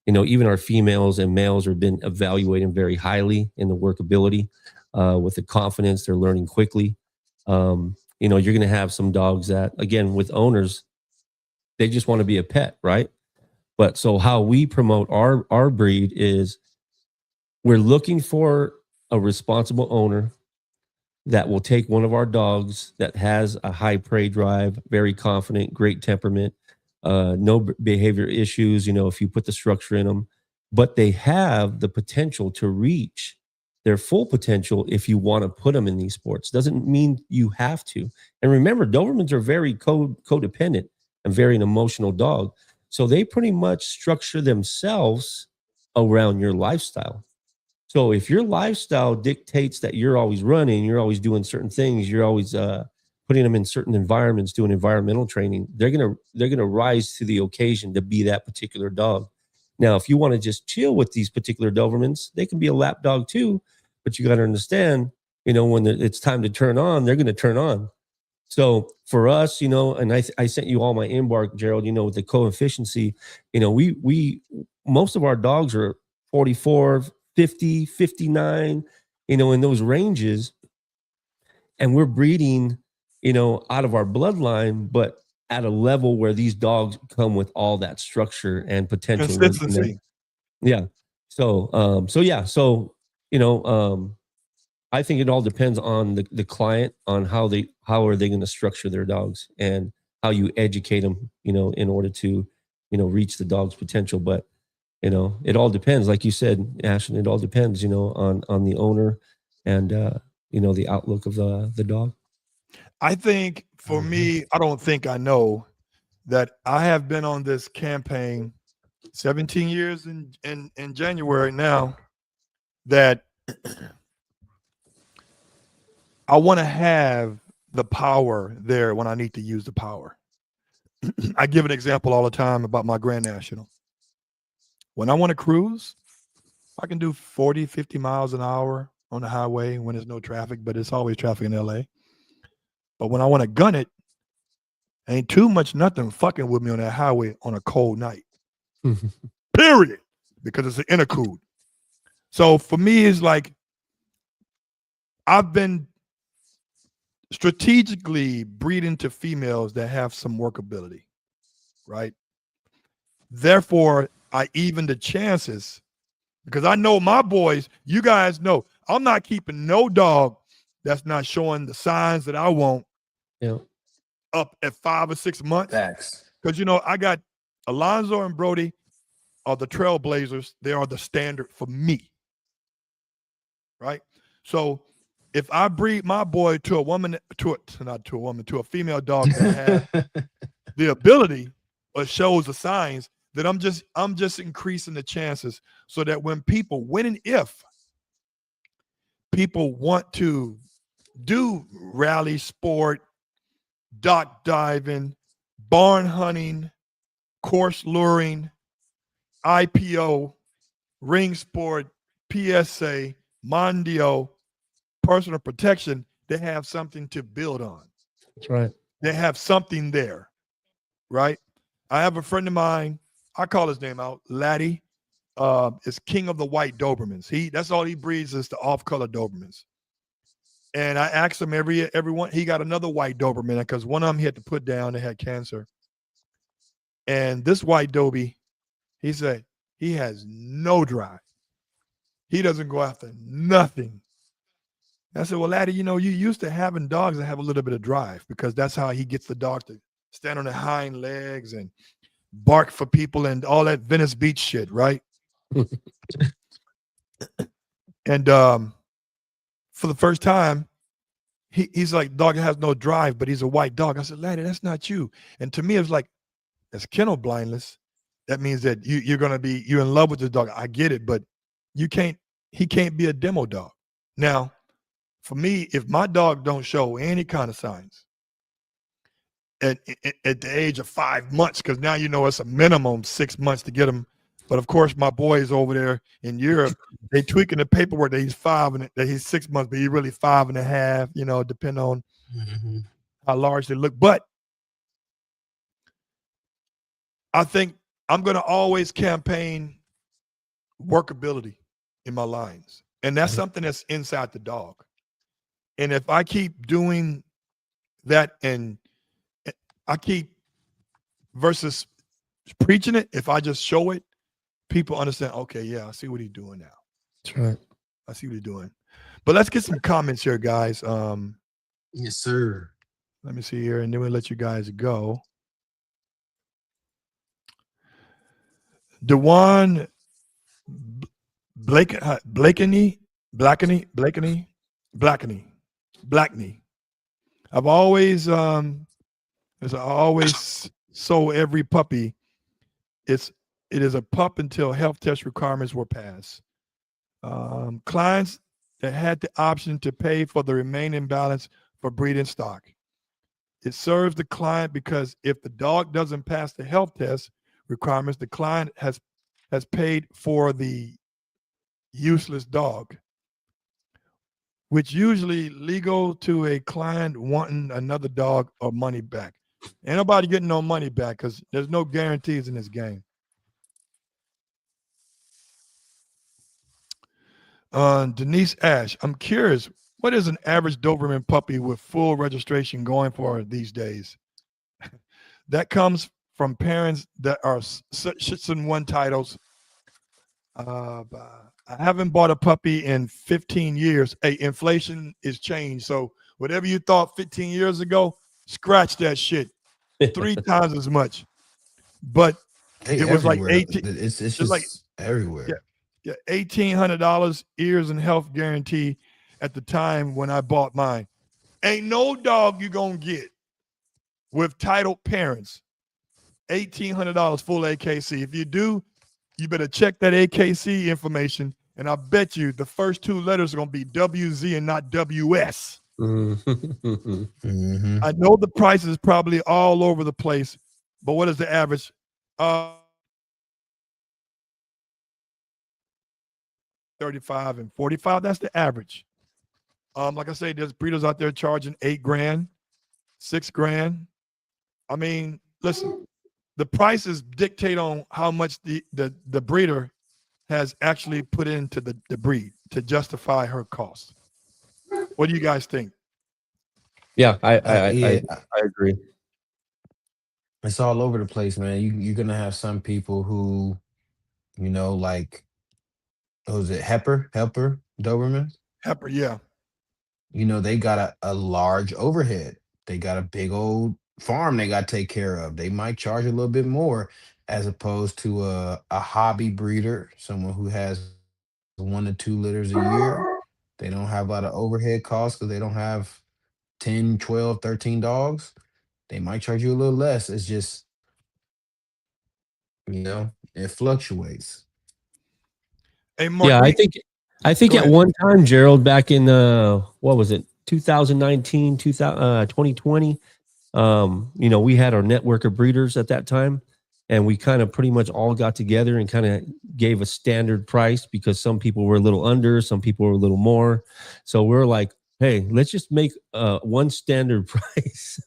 even our females and males are been evaluated very highly in the workability, with the confidence they're learning quickly. You're going to have some dogs that, again, with owners, they just want to be a pet, right? But so how we promote our breed is we're looking for a responsible owner that will take one of our dogs that has a high prey drive, very confident, great temperament, no behavior issues, if you put the structure in them, but they have the potential to reach their full potential if you want to put them in these sports. Doesn't mean you have to. And remember, Dobermans are very codependent and very an emotional dog. So they pretty much structure themselves around your lifestyle. So if your lifestyle dictates that you're always running, you're always doing certain things, you're always putting them in certain environments, doing environmental training, they're gonna rise to the occasion to be that particular dog. Now, if you want to just chill with these particular Dobermans, they can be a lap dog too, but you got to understand, when it's time to turn on, they're going to turn on. So for us, and I sent you all my embark, Gerald, with the coefficiency, we most of our dogs are 44, 50, 59, in those ranges. And we're breeding, out of our bloodline, but at a level where these dogs come with all that structure and potential.
Consistency.
Yeah. So, I think it all depends on the client, on how are they going to structure their dogs and how you educate them, in order to, reach the dog's potential. But, it all depends. Like you said, Ashton, it all depends, on the owner and, the outlook of the dog.
I think for me, I don't think I know that I have been on this campaign 17 years in January now, that I want to have the power there when I need to use the power. I give an example all the time about my Grand National. When I want to cruise, I can do 40, 50 miles an hour on the highway when there's no traffic, but it's always traffic in LA. But when I want to gun it, ain't too much nothing fucking with me on that highway on a cold night. Period. Because it's an intercooled. So for me, it's like I've been strategically breeding to females that have some workability, right? Therefore, I even the chances, because I know my boys, you guys know, I'm not keeping no dog that's not showing the signs that I want up at 5 or 6 months.
Facts.
Because, I got Alonzo and Brody are the trailblazers. They are the standard for me, right? So if I breed my boy to a woman, to a female dog that has the ability or shows the signs, that I'm just increasing the chances so that when and if people want to do rally sport, dock diving, barn hunting, course luring, IPO, ring sport, PSA, Mondio, personal protection, they have something to build on.
That's right.
They have something there, right? I have a friend of mine, I call his name out, Laddie, is king of the white Dobermans. That's all he breeds is the off-color Dobermans. And I asked him everyone, he got another white Doberman because one of them he had to put down, they had cancer. And this white Dobie, he said, he has no drive. He doesn't go after nothing. I said, well, Laddie, you used to having dogs that have a little bit of drive because that's how he gets the dog to stand on their hind legs and bark for people and all that Venice Beach shit, right? And for the first time, he's like, dog has no drive, but he's a white dog. I said, Laddie, that's not you. And to me, it's like, that's kennel blindness. That means that you're in love with the dog. I get it, but he can't be a demo dog. Now, for me, if my dog don't show any kind of signs at the age of 5 months, because now it's a minimum 6 months to get him. But of course, my boys over there in Europe, they tweaking the paperwork that he's 5 and that he's 6 months, but he's really 5.5, depending on how large they look. But I think I'm going to always campaign workability in my lines. And that's something that's inside the dog. And if I keep doing that and I keep versus preaching it, if I just show it, people understand, okay, yeah, I see what he's doing now.
That's right.
I see what he's doing. But let's get some comments here, guys.
Yes, sir.
Let me see here, and then we'll let you guys go. Dewan Blakeney. I've always, as I always sold every puppy, it is a pup until health test requirements were passed. Clients that had the option to pay for the remaining balance for breeding stock. It serves the client because if the dog doesn't pass the health test requirements, the client has has paid for the useless dog, which usually legal to a client wanting another dog or money back. Ain't nobody getting no money back because there's no guarantees in this game. Denise Ash, I'm curious, what is an average Doberman puppy with full registration going for these days? That comes from parents that are Shih one titles. I haven't bought a puppy in 15 years. Hey, inflation is changed. So whatever you thought 15 years ago, scratch that shit. 3 times as much. But
They
it was like
everywhere.
18.
It's
It's like
just
yeah,
everywhere.
yeah, $1,800 ears and health guarantee at the time when I bought mine. Ain't no dog you gonna get with titled parents. $1,800 full AKC. If you do, you better check that AKC information. And I bet you the first 2 letters are gonna be WZ and not WS.
Hmm.
I know the price is probably all over the place, but what is the average? 35 and 45. That's the average. Like I say, there's breeders out there charging $8,000, $6,000. I mean, listen, the prices dictate on how much the breeder has actually put into the breed to justify her cost. What do you guys think?
Yeah,
Yeah,
I agree.
it's all over the place, man. You're gonna have some people who, like, was it Helper Doberman?
Heifer, yeah.
They got a large overhead. They got a big old farm they got to take care of. They might charge a little bit more as opposed to a hobby breeder, someone who has 1 to 2 litters a year. They don't have a lot of overhead costs because they don't have 10, 12, 13 dogs. They might charge you a little less. It's just, it fluctuates.
Hey,
Yeah,
Marquis,
I think
go
at
ahead.
one time, Gerald, back in what was it, 2019, 2020, we had our network of breeders at that time, and we kind of pretty much all got together and kind of gave a standard price because some people were a little under, some people were a little more. So we're like, hey, let's just make one standard price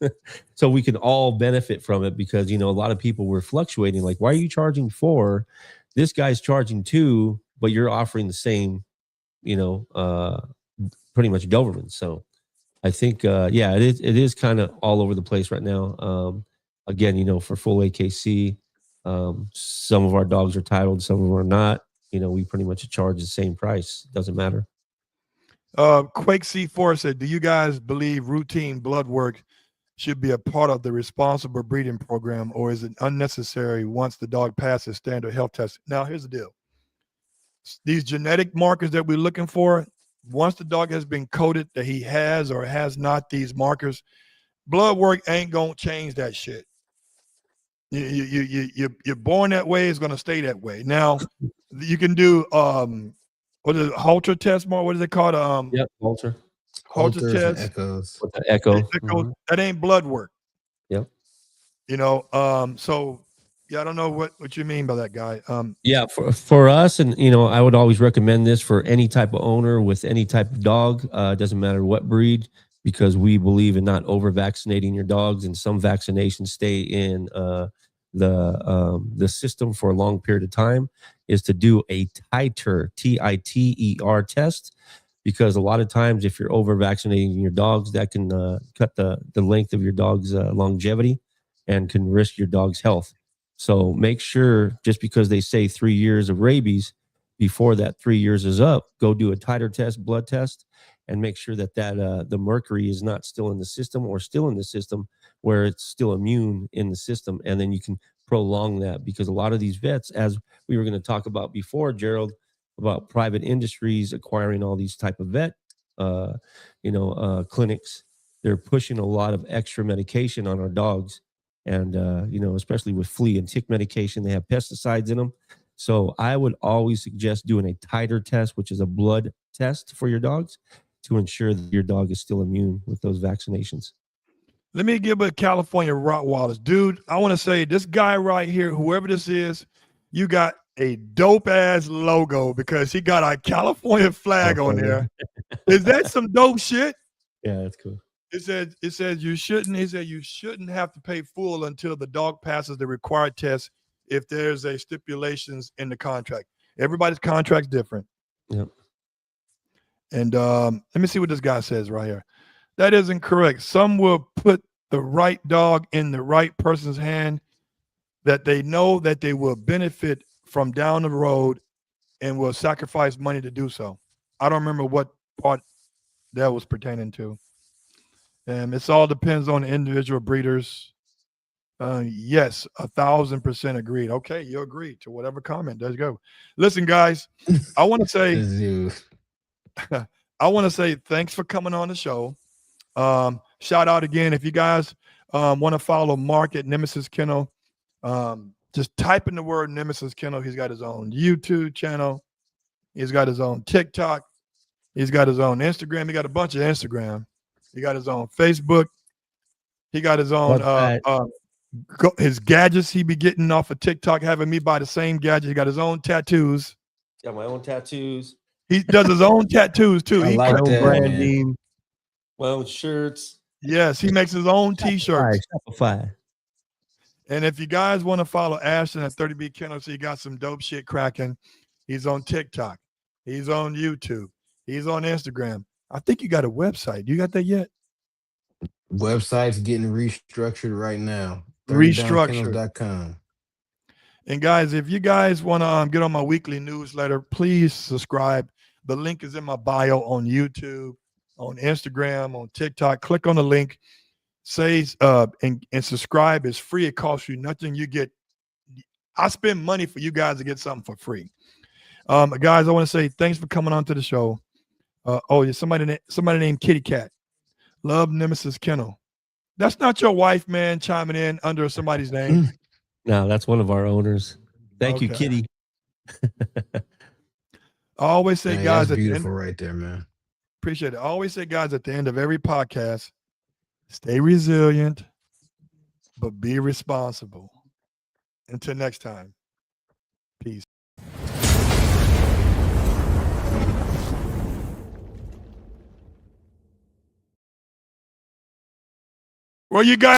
so we can all benefit from it because, a lot of people were fluctuating. Like, why are you charging 4? This guy's charging 2, but you're offering the same, you know, uh, pretty much Doberman. So I think, it is kind of all over the place right now. Again, for full AKC, some of our dogs are titled, some of them are not. We pretty much charge the same price. Doesn't matter.
Quake C4 said, do you guys believe routine blood work should be a part of the responsible breeding program, or is it unnecessary once the dog passes standard health testing? Now, here's the deal. These genetic markers that we're looking for, once the dog has been coded that he has or has not these markers, blood work ain't going to change that shit. You're born that way, it's going to stay that way. Now, you can do, what is it, Halter test, more? What is it called?
Yep, Walter.
Halter
Alters and
test.
echoes.
With the echo.
Echo, that ain't blood work.
Yep.
So yeah, I don't know what you mean by that, guy.
Yeah, for us, and I would always recommend this for any type of owner with any type of dog. It doesn't matter what breed, because we believe in not over vaccinating your dogs, and some vaccinations stay in the system for a long period of time. Is to do a titer TITER test, because a lot of times if you're over vaccinating your dogs, that can cut the length of your dog's longevity and can risk your dog's health. So make sure, just because they say 3 years of rabies, before that 3 years is up, go do a titer test, blood test, and make sure that the mercury is not still in the system, or still in the system where it's still immune in the system. And then you can prolong that, because a lot of these vets, as we were going to talk about before, Gerald, about private industries acquiring all these type of vet, clinics, they're pushing a lot of extra medication on our dogs. And, especially with flea and tick medication, they have pesticides in them. So I would always suggest doing a titer test, which is a blood test for your dogs, to ensure that your dog is still immune with those vaccinations.
Let me give a California Rottweilers. Dude, I want to say this guy right here, whoever this is, you got a dope ass logo because he got our California flag on there. Is that some dope shit?
Yeah, that's cool.
It says you shouldn't. He said you shouldn't have to pay full until the dog passes the required test if there's a stipulations in the contract. Everybody's contract's different.
Yep.
And let me see what this guy says right here. That isn't correct. Some will put the right dog in the right person's hand that they know that they will benefit from down the road and will sacrifice money to do so. I don't remember what part that was pertaining to. It all depends on the individual breeders. Yes, 1,000% agreed. Okay, you agreed to whatever comment. There you go. Listen, guys, I want to say, I want to say thanks for coming on the show. Shout out again if you guys want to follow Mark at Nemesis Kennel. Just type in the word Nemesis Kennel. He's got his own YouTube channel. He's got his own TikTok. He's got his own Instagram. He got a bunch of Instagram. He got his own Facebook. He got his own his gadgets he be getting off of TikTok, having me buy the same gadget. He got his own tattoos.
Got my own tattoos.
He does his own tattoos too.
I
He
like
My own
that,
branding. My own shirts.
Yes, he makes his own t-shirts.
Shopify.
And if you guys want to follow Ashton at 30B Kennel, so he got some dope shit cracking. He's on TikTok. He's on YouTube. He's on Instagram. I think you got a website. You got that yet?
Website's getting restructured right now.
Restructured.
30downkennels.com.
And guys, if you guys want to get on my weekly newsletter, please subscribe. The link is in my bio on YouTube, on Instagram, on TikTok. Click on the link. Say and subscribe. It's free. It costs you nothing. You get. I spend money for you guys to get something for free. Guys, I want to say thanks for coming on to the show. Yeah, somebody named Kitty Cat. Love Nemesis Kennel. That's not your wife, man, chiming in under somebody's name.
No, that's one of our owners. Thank you, Kitty.
I always say, guys,
that's beautiful right there, man.
Appreciate it. I always say, guys, at the end of every podcast, stay resilient, but be responsible. Until next time, peace. Well, you guys.